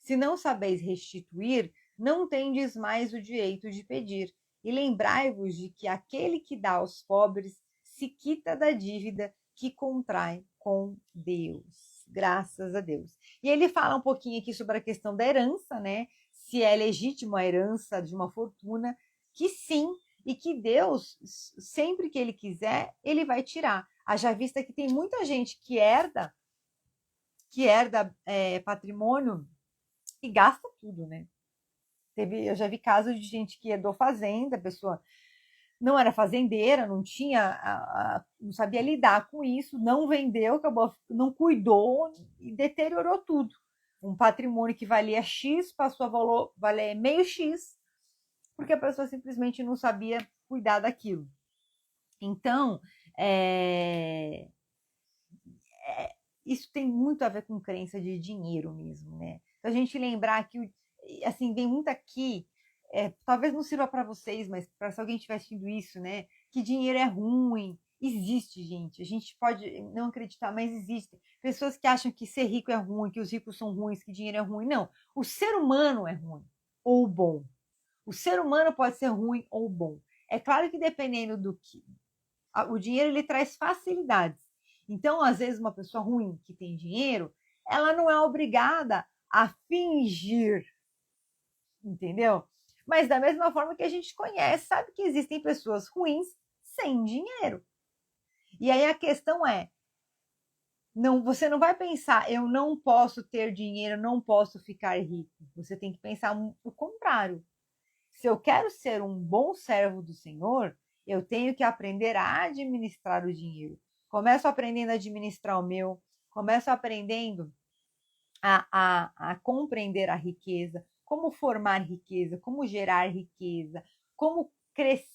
A: Se não sabeis restituir, não tendes mais o direito de pedir. E lembrai-vos de que aquele que dá aos pobres se quita da dívida que contrai com Deus. Graças a Deus. E ele fala um pouquinho aqui sobre a questão da herança, né? Se é legítima a herança de uma fortuna, que sim, e que Deus, sempre que ele quiser, ele vai tirar. Haja vista que tem muita gente que herda patrimônio e gasta tudo, né? Eu já vi casos de gente que herdou fazenda, a pessoa não era fazendeira, não sabia lidar com isso, não vendeu, acabou, não cuidou e deteriorou tudo. Um patrimônio que valia X passou a valer meio X, porque a pessoa simplesmente não sabia cuidar daquilo. Então, isso tem muito a ver com crença de dinheiro mesmo, né? Então, a gente lembrar que, assim, vem muito aqui, talvez não sirva para vocês, mas para se alguém estiver assistindo isso, né? Que dinheiro é ruim. Existe, gente. A gente pode não acreditar, mas existe. Pessoas que acham que ser rico é ruim, que os ricos são ruins, que dinheiro é ruim. Não. O ser humano é ruim ou bom. O ser humano pode ser ruim ou bom. É claro que dependendo do que... O dinheiro, ele traz facilidades. Então, às vezes, uma pessoa ruim que tem dinheiro, ela não é obrigada a fingir, entendeu? Mas da mesma forma que a gente conhece, sabe que existem pessoas ruins sem dinheiro. E aí a questão é, você não vai pensar, eu não posso ter dinheiro, não posso ficar rico. Você tem que pensar o contrário. Se eu quero ser um bom servo do Senhor, Eu tenho que aprender a administrar o dinheiro. Começo aprendendo a administrar o meu, começo aprendendo a compreender a riqueza, como formar riqueza, como gerar riqueza, como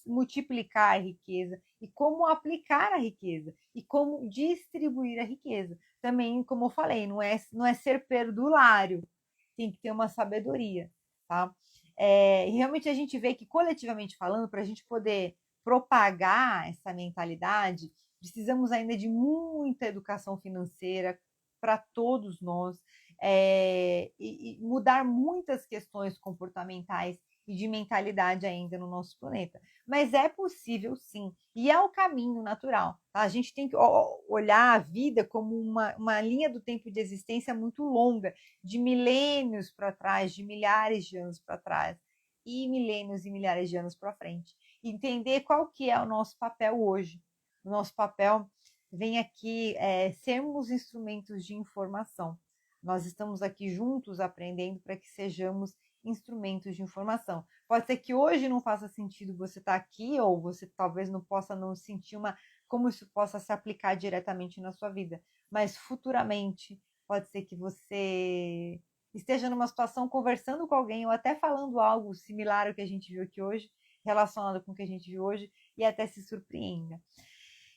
A: multiplicar a riqueza e como aplicar a riqueza e como distribuir a riqueza. Também, como eu falei, não é ser perdulário, tem que ter uma sabedoria, tá? E realmente a gente vê que, coletivamente falando, para a gente poder propagar essa mentalidade, precisamos ainda de muita educação financeira para todos nós, e mudar muitas questões comportamentais e de mentalidade ainda no nosso planeta. Mas é possível sim, e é o caminho natural. Tá? A gente tem que olhar a vida como uma linha do tempo de existência muito longa, de milênios para trás, de milhares de anos para trás, e milênios e milhares de anos para frente. Entender qual que é o nosso papel hoje. O nosso papel vem aqui sermos instrumentos de informação. Nós estamos aqui juntos aprendendo para que sejamos instrumentos de informação. Pode ser que hoje não faça sentido você estar aqui, ou você talvez não possa não sentir como isso possa se aplicar diretamente na sua vida, mas futuramente pode ser que você esteja numa situação conversando com alguém ou até falando algo similar ao que a gente viu aqui hoje, relacionado com o que a gente viu hoje, e até se surpreenda.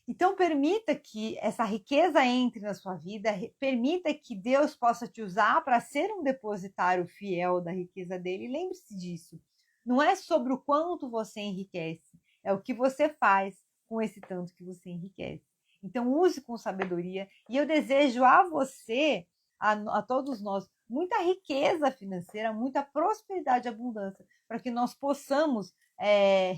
A: Então, permita que essa riqueza entre na sua vida, permita que Deus possa te usar para ser um depositário fiel da riqueza dele. E lembre-se disso. Não é sobre o quanto você enriquece, é o que você faz com esse tanto que você enriquece. Então, use com sabedoria. E eu desejo a você, a todos nós, muita riqueza financeira, muita prosperidade e abundância, para que nós possamos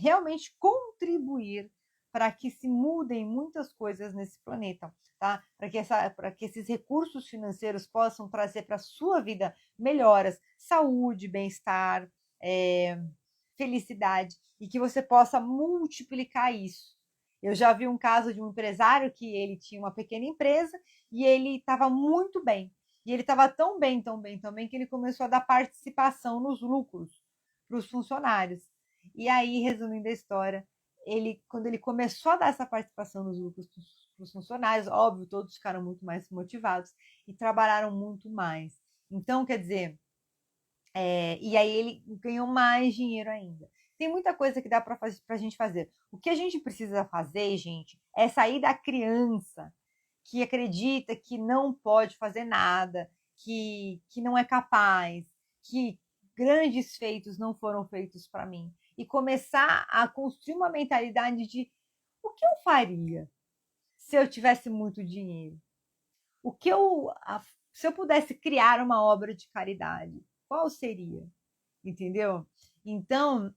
A: realmente contribuir para que se mudem muitas coisas nesse planeta, tá? Para que esses recursos financeiros possam trazer para a sua vida melhoras, saúde, bem-estar, felicidade, e que você possa multiplicar isso. Eu já vi um caso de um empresário que ele tinha uma pequena empresa e ele estava muito bem. E ele estava tão bem, tão bem, tão bem, que ele começou a dar participação nos lucros para os funcionários. E aí, resumindo a história, quando ele começou a dar essa participação nos lucros para os funcionários, óbvio, todos ficaram muito mais motivados e trabalharam muito mais. Então, quer dizer, e aí ele ganhou mais dinheiro ainda. Tem muita coisa que dá para a gente fazer. O que a gente precisa fazer, gente, é sair da criança que acredita que não pode fazer nada, que não é capaz, que grandes feitos não foram feitos para mim. E começar a construir uma mentalidade de o que eu faria se eu tivesse muito dinheiro? O que se eu pudesse criar uma obra de caridade, qual seria? Entendeu? Então,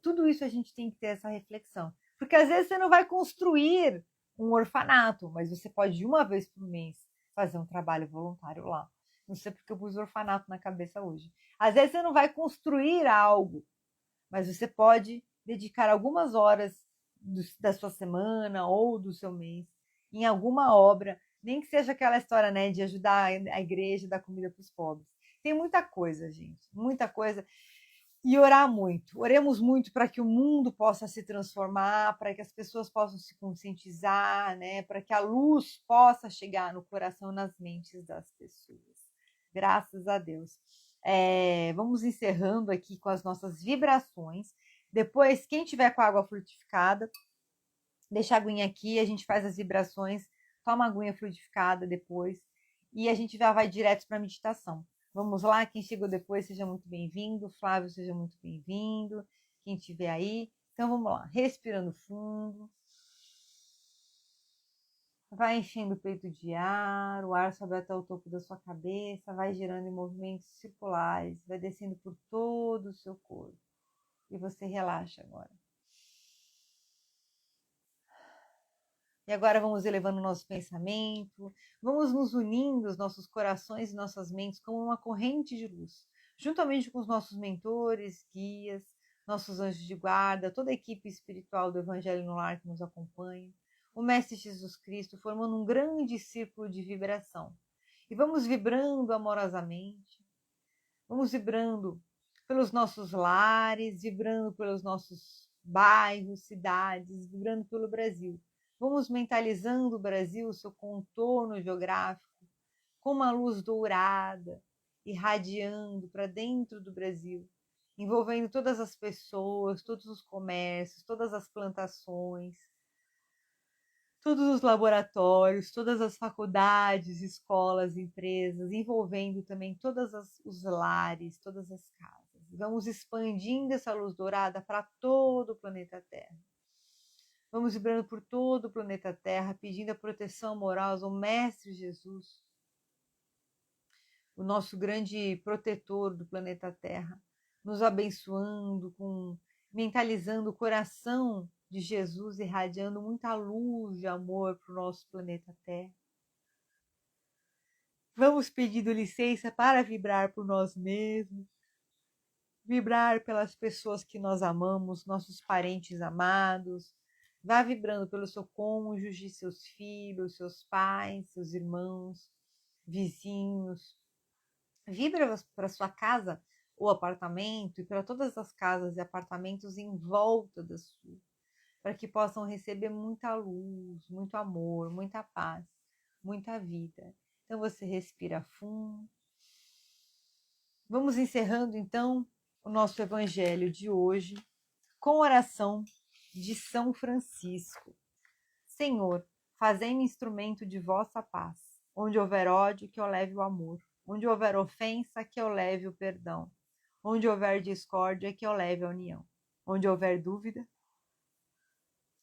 A: tudo isso a gente tem que ter essa reflexão. Porque às vezes você não vai construir um orfanato, mas você pode, de uma vez por mês, fazer um trabalho voluntário lá. Não sei porque eu pus orfanato na cabeça hoje. Às vezes você não vai construir algo, mas você pode dedicar algumas horas da sua semana ou do seu mês em alguma obra, nem que seja aquela história, né, de ajudar a igreja, dar comida para os pobres. Tem muita coisa, gente, muita coisa. E orar muito. Oremos muito para que o mundo possa se transformar, para que as pessoas possam se conscientizar, né? Para que a luz possa chegar no coração, nas mentes das pessoas. Graças a Deus. Vamos encerrando aqui com as nossas vibrações. Depois, quem tiver com a água frutificada, deixa a aguinha aqui, a gente faz as vibrações, toma a aguinha frutificada depois e a gente já vai direto para a meditação. Vamos lá, quem chegou depois, seja muito bem-vindo. Flávio, seja muito bem-vindo. Quem estiver aí. Então, vamos lá. Respirando fundo. Vai enchendo o peito de ar. O ar sobe até o topo da sua cabeça. Vai girando em movimentos circulares. Vai descendo por todo o seu corpo. E você relaxa agora. E agora vamos elevando o nosso pensamento, vamos nos unindo os nossos corações e nossas mentes como uma corrente de luz, juntamente com os nossos mentores, guias, nossos anjos de guarda, toda a equipe espiritual do Evangelho no Lar que nos acompanha, o Mestre Jesus Cristo, formando um grande círculo de vibração. E vamos vibrando amorosamente, vamos vibrando pelos nossos lares, vibrando pelos nossos bairros, cidades, vibrando pelo Brasil. Vamos mentalizando o Brasil, o seu contorno geográfico, com uma luz dourada, irradiando para dentro do Brasil, envolvendo todas as pessoas, todos os comércios, todas as plantações, todos os laboratórios, todas as faculdades, escolas, empresas, envolvendo também todos os lares, todas as casas. Vamos expandindo essa luz dourada para todo o planeta Terra. Vamos vibrando por todo o planeta Terra, pedindo a proteção amorosa ao Mestre Jesus, o nosso grande protetor do planeta Terra, nos abençoando, mentalizando o coração de Jesus, irradiando muita luz de amor para o nosso planeta Terra. Vamos pedindo licença para vibrar por nós mesmos, vibrar pelas pessoas que nós amamos, nossos parentes amados. Vá vibrando pelo seu cônjuge, seus filhos, seus pais, seus irmãos, vizinhos. Vibra para sua casa ou apartamento e para todas as casas e apartamentos em volta da sua, para que possam receber muita luz, muito amor, muita paz, muita vida. Então você respira fundo. Vamos encerrando então o nosso evangelho de hoje com oração de São Francisco. Senhor, fazei-me instrumento de vossa paz. Onde houver ódio, que eu leve o amor. Onde houver ofensa, que eu leve o perdão. Onde houver discórdia, que eu leve a união. Onde houver dúvida,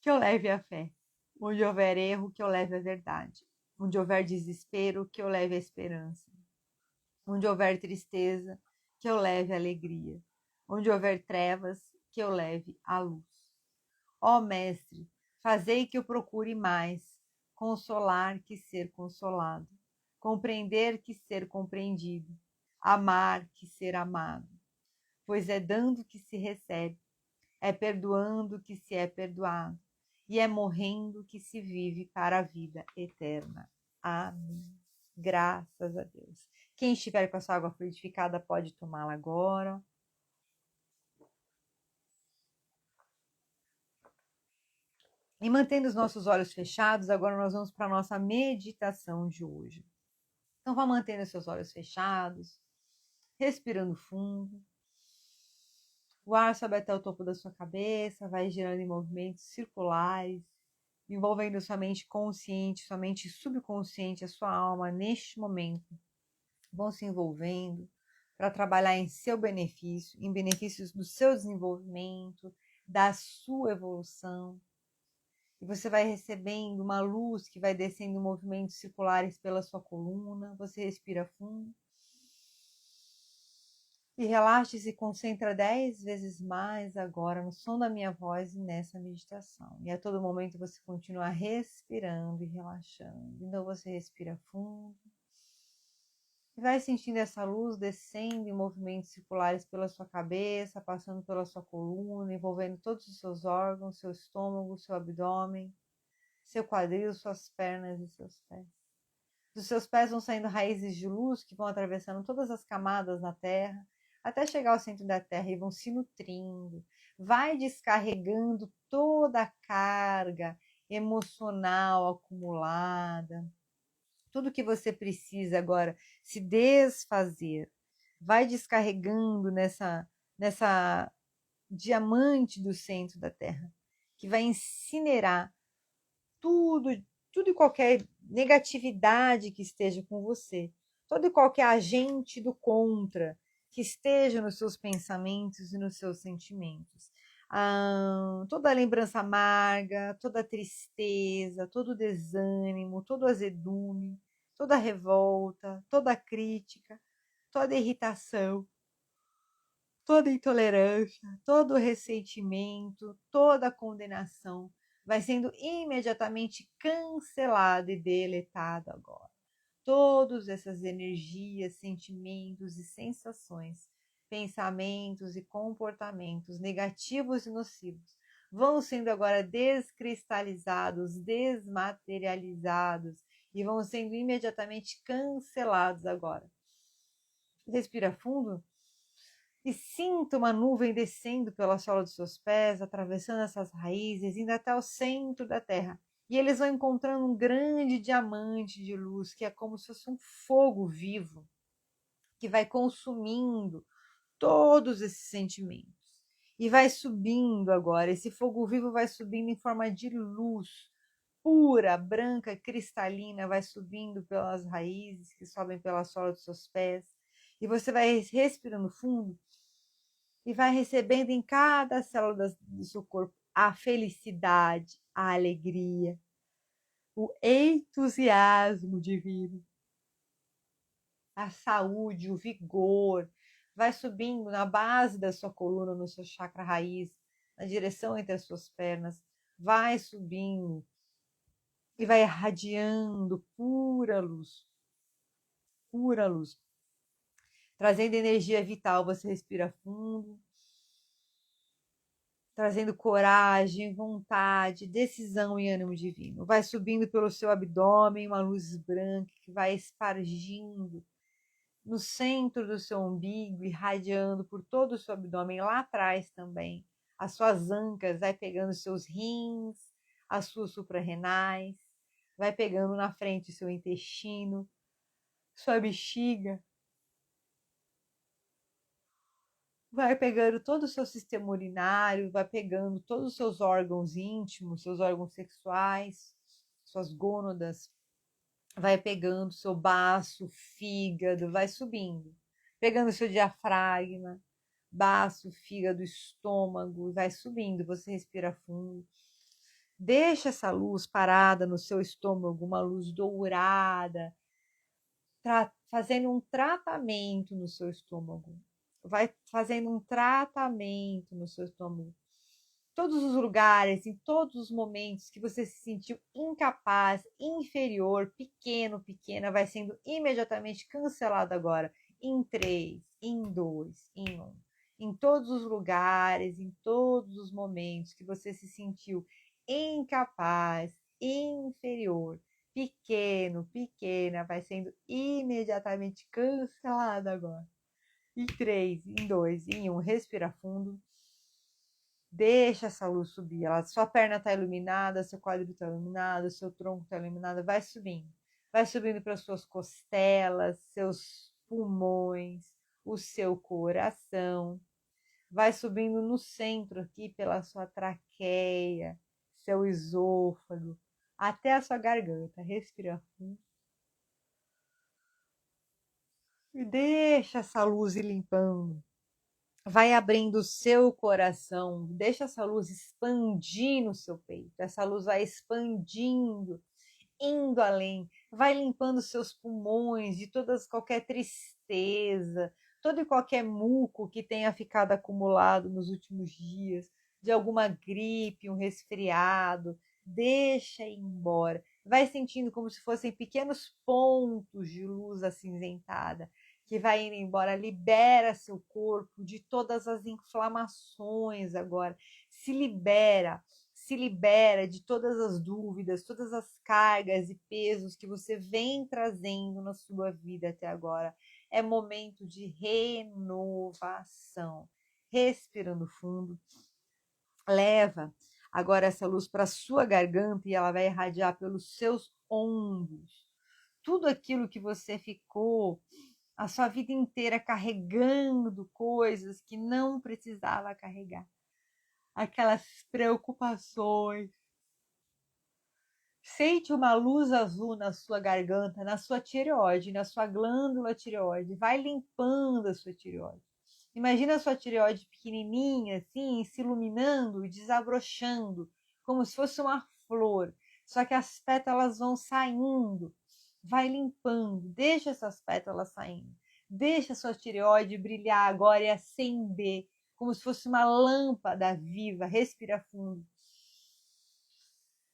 A: que eu leve a fé. Onde houver erro, que eu leve a verdade. Onde houver desespero, que eu leve a esperança. Onde houver tristeza, que eu leve a alegria. Onde houver trevas, que eu leve a luz. Ó Mestre, fazei que eu procure mais consolar que ser consolado, compreender que ser compreendido, amar que ser amado. Pois é dando que se recebe, é perdoando que se é perdoado, e é morrendo que se vive para a vida eterna. Amém. Graças a Deus. Quem estiver com a sua água fluidificada pode tomá-la agora. E mantendo os nossos olhos fechados, agora nós vamos para a nossa meditação de hoje. Então vá mantendo os seus olhos fechados, respirando fundo. O ar sobe até o topo da sua cabeça, vai girando em movimentos circulares, envolvendo sua mente consciente, sua mente subconsciente, a sua alma neste momento. Vão se envolvendo para trabalhar em seu benefício, em benefícios do seu desenvolvimento, da sua evolução. E você vai recebendo uma luz que vai descendo em movimentos circulares pela sua coluna. Você respira fundo. E relaxa e se concentra 10 vezes mais agora no som da minha voz e nessa meditação. E a todo momento você continua respirando e relaxando. Então você respira fundo. E vai sentindo essa luz descendo em movimentos circulares pela sua cabeça, passando pela sua coluna, envolvendo todos os seus órgãos, seu estômago, seu abdômen, seu quadril, suas pernas e seus pés. Dos seus pés vão saindo raízes de luz que vão atravessando todas as camadas na terra, até chegar ao centro da terra e vão se nutrindo. Vai descarregando toda a carga emocional acumulada. Tudo que você precisa agora se desfazer. Vai descarregando nessa diamante do centro da terra, que vai incinerar tudo e qualquer negatividade que esteja com você, todo e qualquer agente do contra que esteja nos seus pensamentos e nos seus sentimentos. Toda lembrança amarga, toda tristeza, todo desânimo, todo azedume, toda revolta, toda crítica, toda irritação, toda intolerância, todo ressentimento, toda condenação vai sendo imediatamente cancelado e deletado agora. Todas essas energias, sentimentos e sensações, pensamentos e comportamentos negativos e nocivos vão sendo agora descristalizados, desmaterializados e vão sendo imediatamente cancelados agora. Respira fundo E sinta uma nuvem descendo pela sola dos seus pés, atravessando essas raízes, indo até o centro da terra. E eles vão encontrando um grande diamante de luz, que é como se fosse um fogo vivo, que vai consumindo todos esses sentimentos. E vai subindo agora, esse fogo vivo vai subindo em forma de luz pura, branca, cristalina, vai subindo pelas raízes que sobem pela sola dos seus pés. E você vai respirando fundo e vai recebendo em cada célula do seu corpo a felicidade, a alegria, o entusiasmo divino, a saúde, o vigor. Vai subindo na base da sua coluna, no seu chakra raiz, na direção entre as suas pernas. Vai subindo e vai irradiando pura luz, trazendo energia vital. Você respira fundo, trazendo coragem, vontade, decisão e ânimo divino. Vai subindo pelo seu abdômen uma luz branca que vai espargindo no centro do seu umbigo, irradiando por todo o seu abdômen, lá atrás também. As suas ancas, vai pegando seus rins, as suas suprarrenais, vai pegando na frente o seu intestino, sua bexiga, vai pegando todo o seu sistema urinário, vai pegando todos os seus órgãos íntimos, seus órgãos sexuais, suas gônadas, vai pegando seu baço, fígado, vai subindo, pegando seu diafragma, baço, fígado, estômago, vai subindo, você respira fundo. Deixa essa luz parada no seu estômago, uma luz dourada, fazendo um tratamento no seu estômago. Vai fazendo um tratamento no seu estômago. Todos os lugares, em todos os momentos que você se sentiu incapaz, inferior, pequeno, pequena, vai sendo imediatamente cancelado agora. Em 3, em 2, em 1. Em todos os lugares, em todos os momentos que você se sentiu incapaz, inferior, pequeno, pequena, vai sendo imediatamente cancelado agora. Em 3, em 2, em 1, respira fundo. Deixa essa luz subir. Sua perna está iluminada, seu quadril está iluminado, seu tronco está iluminado. Vai subindo. Vai subindo para suas costelas, seus pulmões, o seu coração. Vai subindo no centro aqui pela sua traqueia, seu esôfago, até a sua garganta. Respira fundo. E deixa essa luz ir limpando. Vai abrindo o seu coração, deixa essa luz expandir no seu peito. Essa luz vai expandindo, indo além, vai limpando seus pulmões de qualquer tristeza, todo e qualquer muco que tenha ficado acumulado nos últimos dias, de alguma gripe, um resfriado. Deixa ir embora. Vai sentindo como se fossem pequenos pontos de luz acinzentada que vai indo embora. Libera seu corpo de todas as inflamações agora. Se libera de todas as dúvidas, todas as cargas e pesos que você vem trazendo na sua vida até agora. É momento de renovação. Respirando fundo, leva agora essa luz para a sua garganta e ela vai irradiar pelos seus ombros. Tudo aquilo que você ficou a sua vida inteira carregando coisas que não precisava carregar. Aquelas preocupações. Sente uma luz azul na sua garganta, na sua tireoide, na sua glândula tireoide. Vai limpando a sua tireoide. Imagina a sua tireoide pequenininha, assim, se iluminando e desabrochando, como se fosse uma flor. Só que as pétalas vão saindo. Vai limpando, deixa essas pétalas saindo. Deixa a sua tireoide brilhar agora e acender, como se fosse uma lâmpada viva. Respira fundo.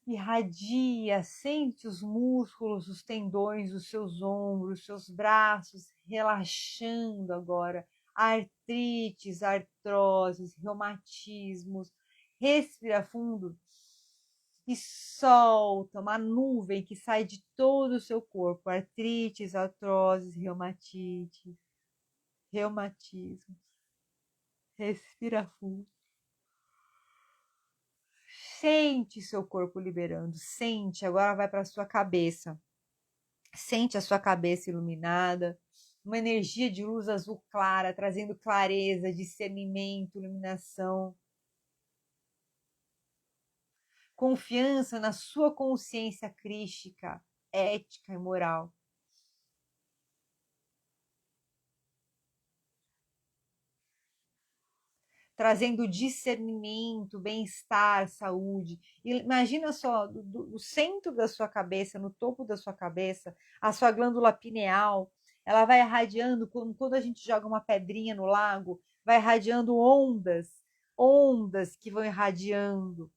A: Irradia, sente os músculos, os tendões, os seus ombros, seus braços relaxando agora. Artrites, artroses, reumatismos. Respira fundo e solta uma nuvem que sai de todo o seu corpo. Artrites, artroses, reumatismo. Respira fundo. Sente seu corpo liberando. Sente. Agora vai para sua cabeça. Sente a sua cabeça iluminada. Uma energia de luz azul clara, trazendo clareza, discernimento, iluminação. Confiança na sua consciência crística, ética e moral. Trazendo discernimento, bem-estar, saúde. Imagina só, do centro da sua cabeça, no topo da sua cabeça, a sua glândula pineal, ela vai irradiando, quando a gente joga uma pedrinha no lago, vai irradiando ondas, ondas que vão irradiando.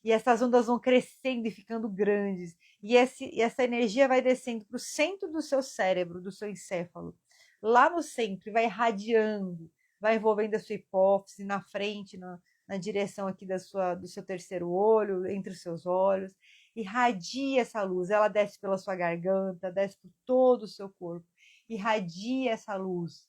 A: E essas ondas vão crescendo e ficando grandes. E essa energia vai descendo para o centro do seu cérebro, do seu encéfalo. Lá no centro, vai irradiando, vai envolvendo a sua hipófise na frente, na direção aqui do seu terceiro olho, entre os seus olhos. Irradia essa luz, ela desce pela sua garganta, desce por todo o seu corpo. Irradia essa luz,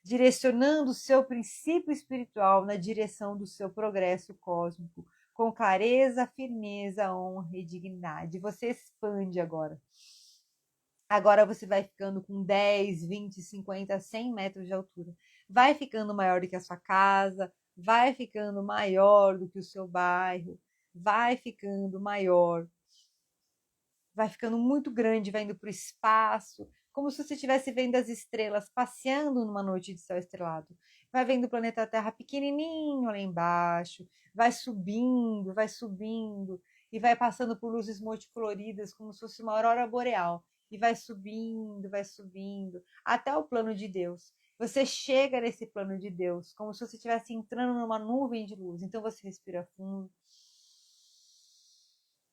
A: direcionando o seu princípio espiritual na direção do seu progresso cósmico, com clareza, firmeza, honra e dignidade. Você expande agora. Agora você vai ficando com 10, 20, 50, 100 metros de altura. Vai ficando maior do que a sua casa, vai ficando maior do que o seu bairro, vai ficando maior. Vai ficando muito grande, vai indo para o espaço, como se você estivesse vendo as estrelas passeando numa noite de céu estrelado. Vai vendo o planeta Terra pequenininho lá embaixo, vai subindo, e vai passando por luzes multicoloridas, como se fosse uma aurora boreal. E vai subindo, até o plano de Deus. Você chega nesse plano de Deus, como se você estivesse entrando numa nuvem de luz. Então você respira fundo.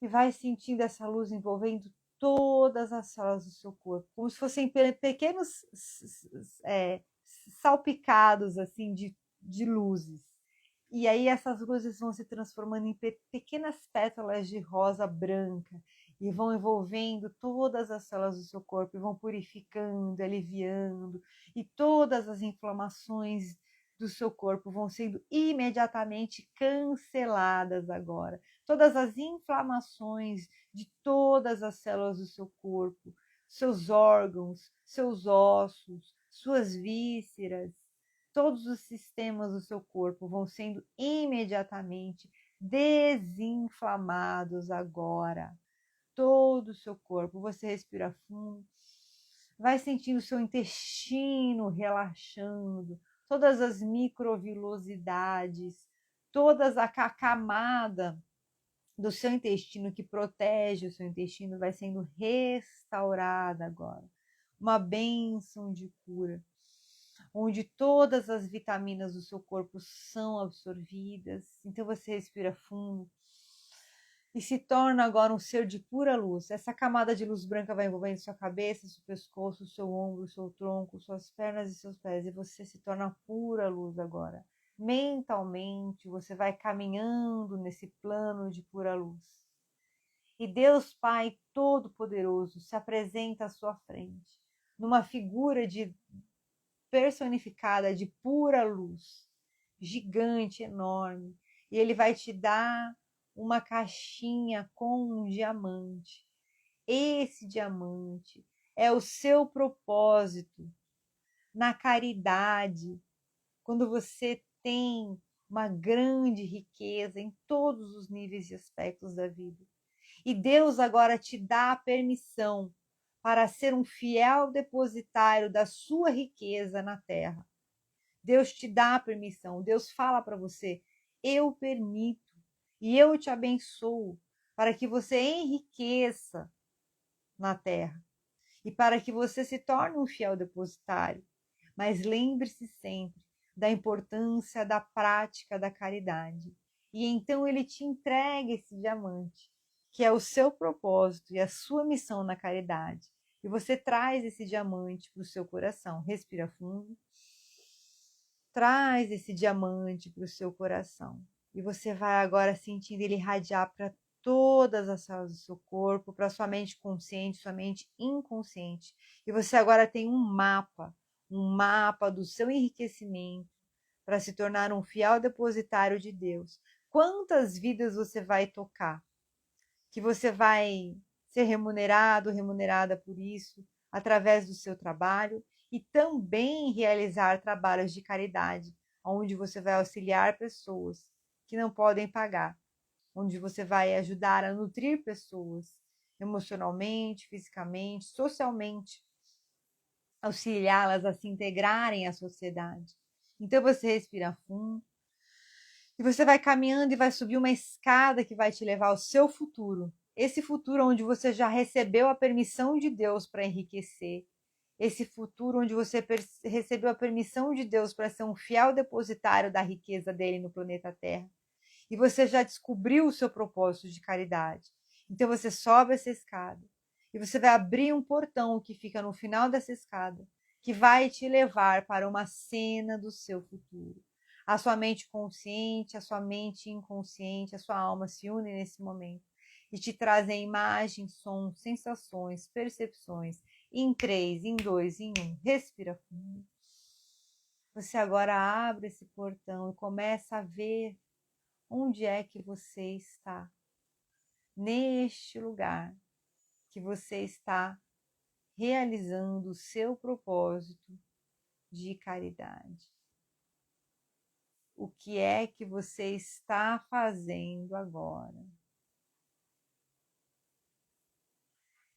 A: E vai sentindo essa luz envolvendo todas as células do seu corpo, como se fossem pequenos salpicados assim de luzes. E aí essas luzes vão se transformando em pequenas pétalas de rosa branca e vão envolvendo todas as células do seu corpo e vão purificando, aliviando, e todas as inflamações do seu corpo vão sendo imediatamente canceladas agora. Todas as inflamações de todas as células do seu corpo, seus órgãos, seus ossos, suas vísceras, todos os sistemas do seu corpo vão sendo imediatamente desinflamados agora. Todo o seu corpo, você respira fundo, vai sentindo o seu intestino relaxando, todas as microvilosidades, toda a camada do seu intestino que protege o seu intestino vai sendo restaurada agora. Uma bênção de cura, onde todas as vitaminas do seu corpo são absorvidas. Então você respira fundo e se torna agora um ser de pura luz. Essa camada de luz branca vai envolvendo sua cabeça, seu pescoço, seu ombro, seu tronco, suas pernas e seus pés. E você se torna pura luz agora. Mentalmente, você vai caminhando nesse plano de pura luz. E Deus Pai Todo-Poderoso se apresenta à sua frente, numa figura personificada de pura luz, gigante, enorme. E Ele vai te dar uma caixinha com um diamante. Esse diamante é o seu propósito na caridade, quando você tem uma grande riqueza em todos os níveis e aspectos da vida. E Deus agora te dá a permissão para ser um fiel depositário da sua riqueza na terra. Deus te dá a permissão, Deus fala para você, eu permito e eu te abençoo para que você enriqueça na terra e para que você se torne um fiel depositário. Mas lembre-se sempre da importância da prática da caridade. E então ele te entrega esse diamante, que é o seu propósito e a sua missão na caridade. E você traz esse diamante para o seu coração. Respira fundo. Traz esse diamante para o seu coração. E você vai agora sentindo ele irradiar para todas as células do seu corpo, para sua mente consciente, sua mente inconsciente. E você agora tem um mapa do seu enriquecimento, para se tornar um fiel depositário de Deus. Quantas vidas você vai tocar? Que você vai ser remunerado, remunerada por isso, através do seu trabalho, e também realizar trabalhos de caridade, onde você vai auxiliar pessoas que não podem pagar, onde você vai ajudar a nutrir pessoas emocionalmente, fisicamente, socialmente, auxiliá-las a se integrarem à sociedade. Então você respira fundo e você vai caminhando e vai subir uma escada que vai te levar ao seu futuro. Esse futuro onde você já recebeu a permissão de Deus para enriquecer. Esse futuro onde você recebeu a permissão de Deus para ser um fiel depositário da riqueza dele no planeta Terra. E você já descobriu o seu propósito de caridade. Então você sobe essa escada e você vai abrir um portão que fica no final dessa escada, que vai te levar para uma cena do seu futuro. A sua mente consciente, a sua mente inconsciente, a sua alma se unem nesse momento e te trazem imagens, sons, sensações, percepções, em 3, em 2, em 1. Respira fundo. Você agora abre esse portão e começa a ver onde é que você está. Neste lugar que você está realizando o seu propósito de caridade. O que é que você está fazendo agora?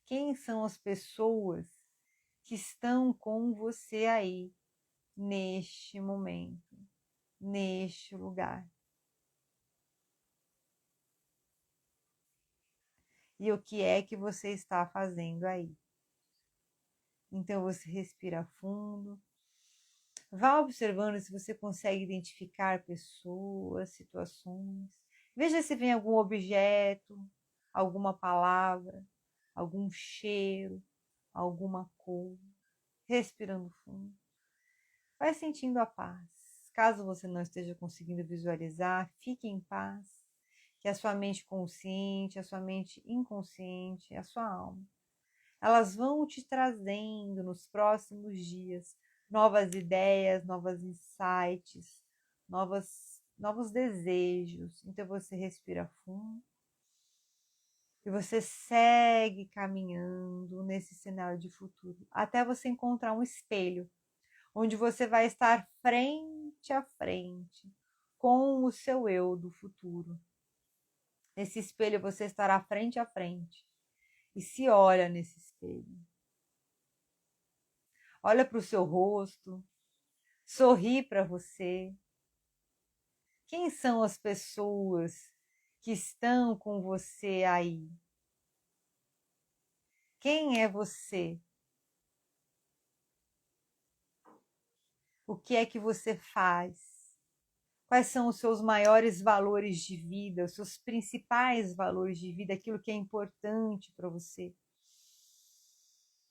A: Quem são as pessoas que estão com você aí, neste momento, neste lugar? E o que é que você está fazendo aí? Então você respira fundo. Vá observando se você consegue identificar pessoas, situações. Veja se vem algum objeto, alguma palavra, algum cheiro, alguma cor. Respirando fundo. Vai sentindo a paz. Caso você não esteja conseguindo visualizar, fique em paz. Que a sua mente consciente, a sua mente inconsciente, a sua alma, elas vão te trazendo nos próximos dias novas ideias, novos insights, novos desejos. Então você respira fundo e você segue caminhando nesse cenário de futuro até você encontrar um espelho onde você vai estar frente a frente com o seu eu do futuro. Nesse espelho você estará frente a frente e se olha nesse espelho. Olha para o seu rosto, sorri para você. Quem são as pessoas que estão com você aí? Quem é você? O que é que você faz? Quais são os seus maiores valores de vida, os seus principais valores de vida, aquilo que é importante para você?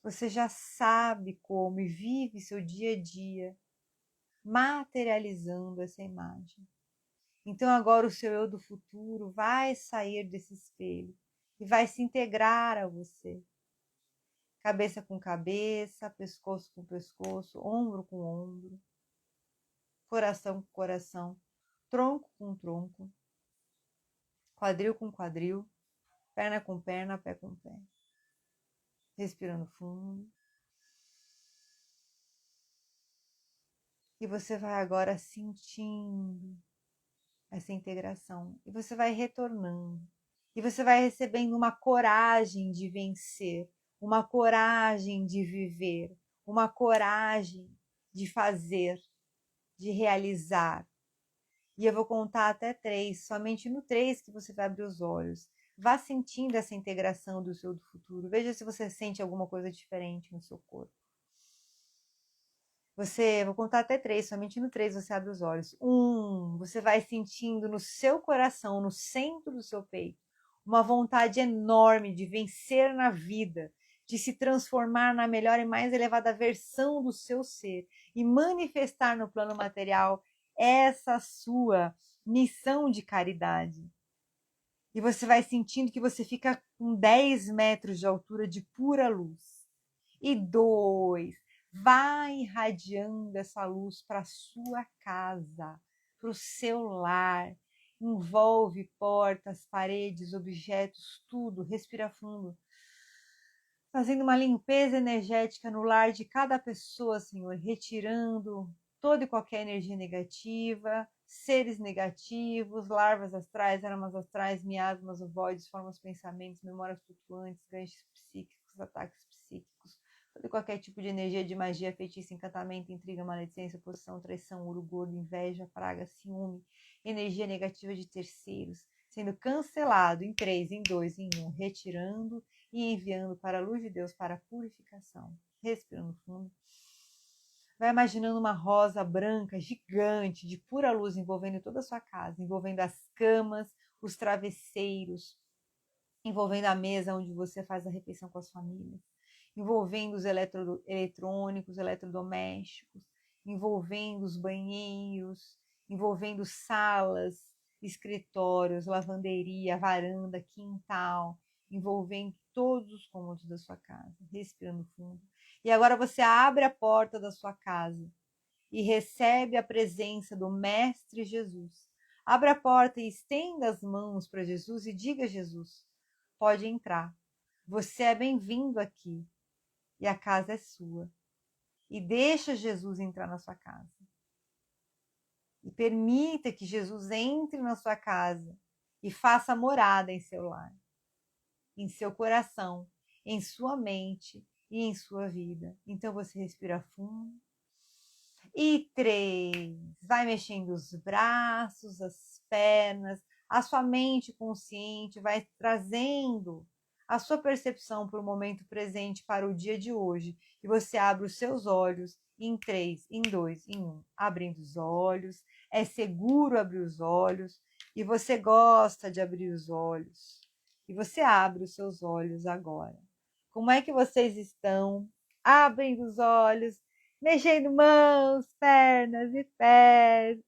A: Você já sabe como e vive seu dia a dia materializando essa imagem. Então agora o seu eu do futuro vai sair desse espelho e vai se integrar a você. Cabeça com cabeça, pescoço com pescoço, ombro com ombro, coração com coração, tronco com tronco, quadril com quadril, perna com perna, pé com pé. Respirando fundo. E você vai agora sentindo essa integração. E você vai retornando. E você vai recebendo uma coragem de vencer, uma coragem de viver, uma coragem de fazer, de realizar. E eu vou contar até 3, somente no 3 que você vai abrir os olhos. Vá sentindo essa integração do seu do futuro. Veja se você sente alguma coisa diferente no seu corpo. Vou contar até 3, somente no 3 você abre os olhos. 1, você vai sentindo no seu coração, no centro do seu peito, uma vontade enorme de vencer na vida, de se transformar na melhor e mais elevada versão do seu ser e manifestar no plano material essa sua missão de caridade. E você vai sentindo que você fica com 10 metros de altura de pura luz. E 2, vai irradiando essa luz para a sua casa, para o seu lar. Envolve portas, paredes, objetos, tudo. Respira fundo. Fazendo uma limpeza energética no lar de cada pessoa, Senhor, retirando toda e qualquer energia negativa, seres negativos, larvas astrais, aramas astrais, miasmas, ovoides, formas, pensamentos, memórias flutuantes, ganchos psíquicos, ataques psíquicos, todo e qualquer tipo de energia de magia, feitiço, encantamento, intriga, maledicência, oposição, traição, ouro gordo, inveja, praga, ciúme, energia negativa de terceiros, sendo cancelado em 3, em 2, em 1, retirando e enviando para a luz de Deus para a purificação. Respirando fundo. Vai imaginando uma rosa branca gigante de pura luz envolvendo toda a sua casa, envolvendo as camas, os travesseiros, envolvendo a mesa onde você faz a refeição com as famílias, envolvendo os eletrônicos, eletrodomésticos, envolvendo os banheiros, envolvendo salas, escritórios, lavanderia, varanda, quintal, envolvendo todos os cômodos da sua casa, respirando fundo. E agora você abre a porta da sua casa e recebe a presença do Mestre Jesus. Abra a porta e estenda as mãos para Jesus e diga a Jesus, pode entrar. Você é bem-vindo aqui e a casa é sua. E deixa Jesus entrar na sua casa. E permita que Jesus entre na sua casa e faça morada em seu lar, em seu coração, em sua mente e em sua vida. Então você respira fundo. E 3, vai mexendo os braços, as pernas, a sua mente consciente vai trazendo a sua percepção para o momento presente, para o dia de hoje. E você abre os seus olhos em 3, em 2, em 1. Abrindo os olhos, é seguro abrir os olhos e você gosta de abrir os olhos. E você abre os seus olhos agora. Como é que vocês estão? Abrindo os olhos, mexendo mãos, pernas e pés.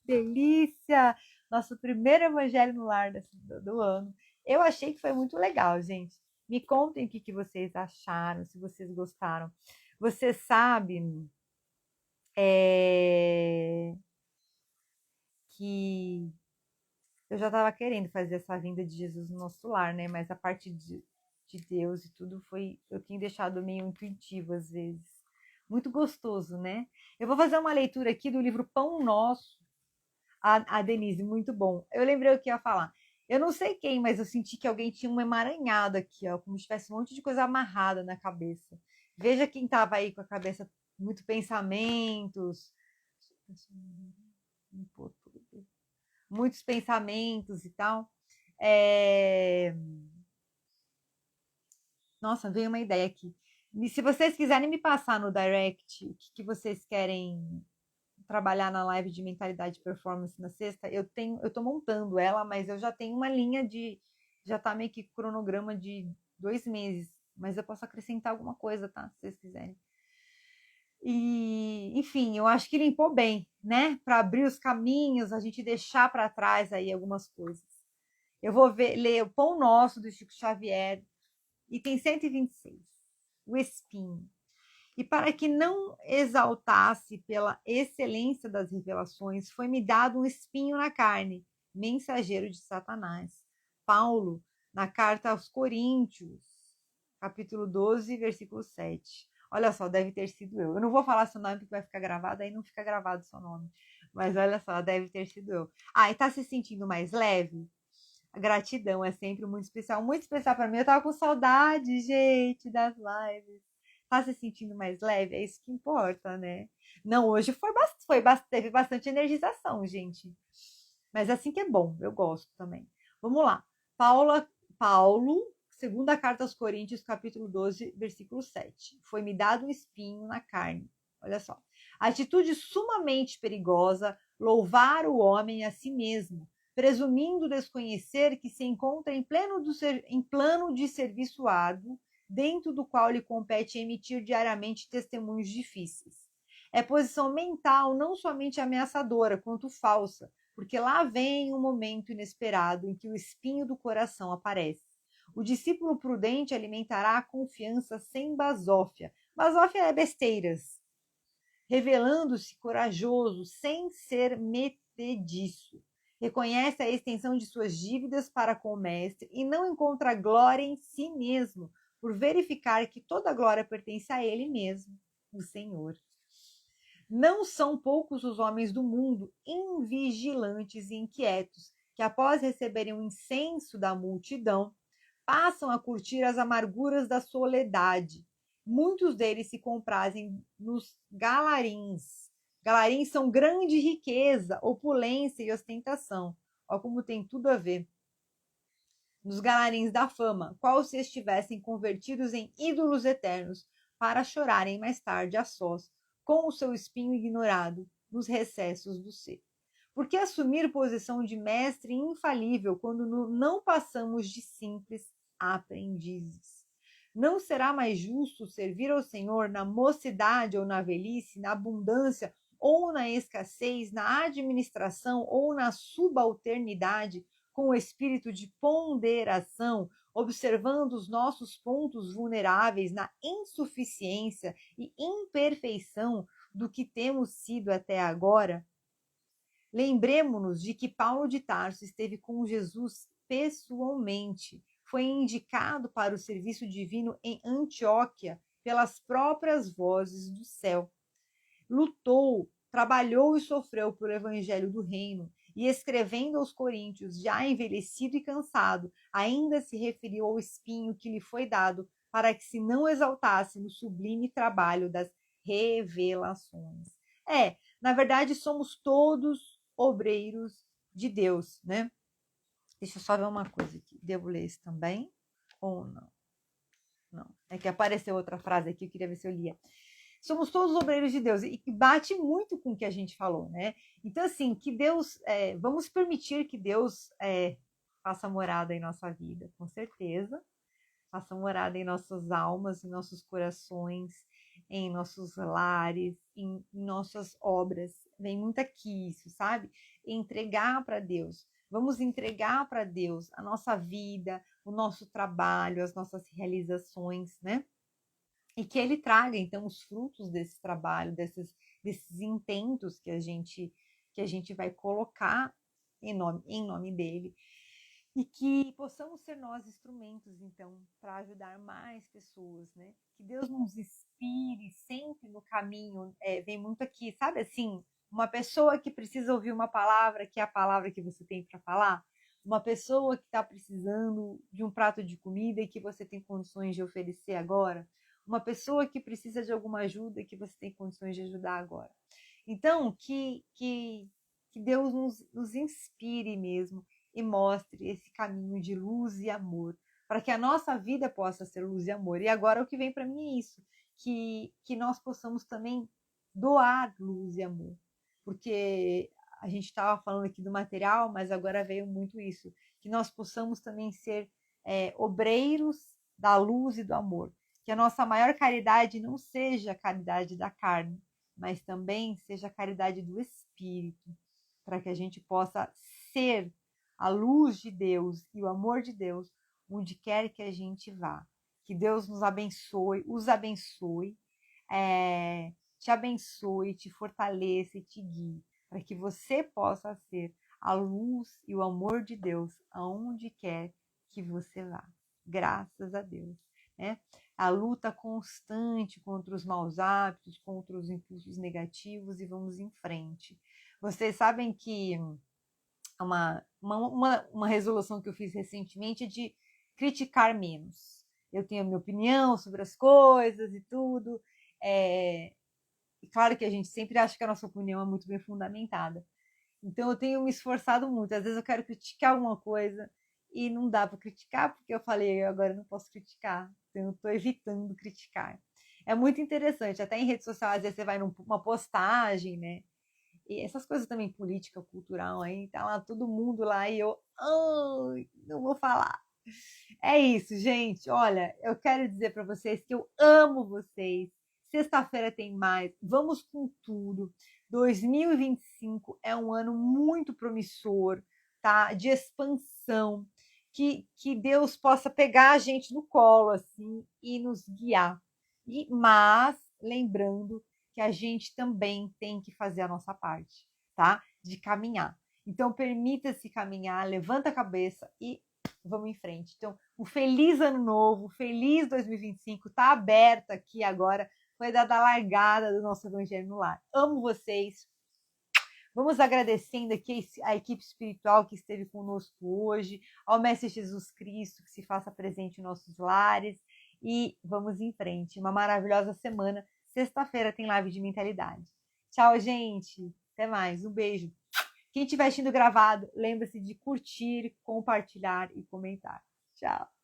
A: Delícia! Nosso primeiro evangelho no lar do ano. Eu achei que foi muito legal, gente. Me contem o que vocês acharam, se vocês gostaram. Você sabe que eu já estava querendo fazer essa vinda de Jesus no nosso lar, né? Mas a parte de Deus e tudo foi, eu tinha deixado meio intuitivo às vezes. Muito gostoso, né? Eu vou fazer uma leitura aqui do livro Pão Nosso, a Denise, muito bom. Eu lembrei o que ia falar. Eu não sei quem, mas eu senti que alguém tinha um emaranhado aqui, ó, como se tivesse um monte de coisa amarrada na cabeça. Veja quem estava aí com a cabeça, muito pensamentos, muitos pensamentos e tal. Nossa, veio uma ideia aqui. E se vocês quiserem me passar no direct o que vocês querem trabalhar na live de mentalidade e performance na sexta, eu tô montando ela, mas eu já tenho uma linha já tá meio que cronograma de 2 meses, mas eu posso acrescentar alguma coisa, tá? Se vocês quiserem. E, enfim, eu acho que limpou bem, né? Para abrir os caminhos, a gente deixar para trás aí algumas coisas. Eu vou ler o Pão Nosso do Chico Xavier, item 126, o espinho. E para que não exaltasse pela excelência das revelações, foi-me dado um espinho na carne, mensageiro de Satanás. Paulo, na carta aos Coríntios, capítulo 12, versículo 7. Olha só, deve ter sido eu. Eu não vou falar seu nome porque vai ficar gravado, aí não fica gravado seu nome. Mas olha só, deve ter sido eu. Ah, e tá se sentindo mais leve? A gratidão é sempre muito especial para mim. Eu tava com saudade, gente, das lives. Tá se sentindo mais leve? É isso que importa, né? Não, hoje teve bastante energização, gente. Mas assim que é bom, eu gosto também. Vamos lá. Paulo, segunda carta aos Coríntios, capítulo 12, versículo 7. Foi-me dado um espinho na carne. Olha só. Atitude sumamente perigosa, louvar o homem a si mesmo, presumindo desconhecer que se encontra em plano de serviço árduo, dentro do qual lhe compete emitir diariamente testemunhos difíceis. É posição mental não somente ameaçadora, quanto falsa, porque lá vem um momento inesperado em que o espinho do coração aparece. O discípulo prudente alimentará a confiança sem basófia, Basófia é besteiras, revelando-se corajoso, sem ser metediço. Reconhece a extensão de suas dívidas para com o mestre e não encontra glória em si mesmo, por verificar que toda glória pertence a ele mesmo, o Senhor. Não são poucos os homens do mundo, invigilantes e inquietos, que após receberem o incenso da multidão, passam a curtir as amarguras da soledade. Muitos deles se comprazem nos galarins. Galarins são grande riqueza, opulência e ostentação. Olha como tem tudo a ver. Nos galarins da fama, qual se estivessem convertidos em ídolos eternos, para chorarem mais tarde a sós, com o seu espinho ignorado, nos recessos do ser. Por que assumir posição de mestre infalível quando não passamos de simples aprendizes? Não será mais justo servir ao Senhor na mocidade ou na velhice, na abundância ou na escassez, na administração ou na subalternidade, com o espírito de ponderação, observando os nossos pontos vulneráveis na insuficiência e imperfeição do que temos sido até agora? Lembremos-nos de que Paulo de Tarso esteve com Jesus pessoalmente, foi indicado para o serviço divino em Antioquia pelas próprias vozes do céu. Lutou, trabalhou e sofreu pelo evangelho do reino, e escrevendo aos coríntios, já envelhecido e cansado, ainda se referiu ao espinho que lhe foi dado, para que se não exaltasse no sublime trabalho das revelações. Na verdade, somos todos obreiros de Deus, né? Deixa eu só ver uma coisa aqui. Devo ler isso também? Ou não? Não. É que apareceu outra frase aqui, eu queria ver se eu lia. Somos todos obreiros de Deus, e que bate muito com o que a gente falou, né? Então, assim, que Deus, vamos permitir que Deus faça morada em nossa vida, com certeza, faça morada em nossas almas, em nossos corações, em nossos lares, em nossas obras. Vem muito aqui isso, sabe? Entregar para Deus. Vamos entregar para Deus a nossa vida, o nosso trabalho, as nossas realizações, né? E que ele traga, então, os frutos desse trabalho, desses intentos que a gente vai colocar em nome dele. E que possamos ser nós instrumentos, então, para ajudar mais pessoas, né? Que Deus nos inspire sempre no caminho. Vem muito aqui, sabe assim, uma pessoa que precisa ouvir uma palavra, que é a palavra que você tem para falar, uma pessoa que está precisando de um prato de comida e que você tem condições de oferecer agora, uma pessoa que precisa de alguma ajuda e que você tem condições de ajudar agora. Então, que Deus nos inspire mesmo e mostre esse caminho de luz e amor, para que a nossa vida possa ser luz e amor. E agora o que vem para mim é isso, que nós possamos também doar luz e amor, porque a gente estava falando aqui do material, mas agora veio muito isso, que nós possamos também ser obreiros da luz e do amor, que a nossa maior caridade não seja a caridade da carne, mas também seja a caridade do Espírito, para que a gente possa ser a luz de Deus e o amor de Deus onde quer que a gente vá. Que Deus nos abençoe, os abençoe, te abençoe, te fortaleça e te guie, para que você possa ser a luz e o amor de Deus aonde quer que você vá. Graças a Deus, né? A luta constante contra os maus hábitos, contra os impulsos negativos, e vamos em frente. Vocês sabem que uma resolução que eu fiz recentemente é de criticar menos. Eu tenho a minha opinião sobre as coisas e tudo. E claro que a gente sempre acha que a nossa opinião é muito bem fundamentada. Então eu tenho me esforçado muito. Às vezes eu quero criticar alguma coisa e não dá para criticar, porque eu falei, agora eu não posso criticar. Então eu estou evitando criticar. É muito interessante. Até em rede social, às vezes você vai numa postagem, né? E essas coisas também, política, cultural, aí tá lá todo mundo lá e eu não vou falar. É isso, gente. Olha, eu quero dizer para vocês que eu amo vocês. Sexta-feira tem mais. Vamos com tudo. 2025 é um ano muito promissor, tá? De expansão. Que Deus possa pegar a gente no colo, assim, e nos guiar. Mas lembrando que a gente também tem que fazer a nossa parte, tá? De caminhar. Então, permita-se caminhar, levanta a cabeça e vamos em frente. Então, um feliz ano novo, feliz 2025, tá aberto aqui agora, foi dada a largada do nosso Evangelho no Lar. Amo vocês. Vamos agradecendo aqui a equipe espiritual que esteve conosco hoje, ao Mestre Jesus Cristo, que se faça presente em nossos lares, e vamos em frente. Uma maravilhosa semana. Sexta-feira tem live de mentalidade. Tchau, gente. Até mais. Um beijo. Quem estiver assistindo gravado, lembre-se de curtir, compartilhar e comentar. Tchau.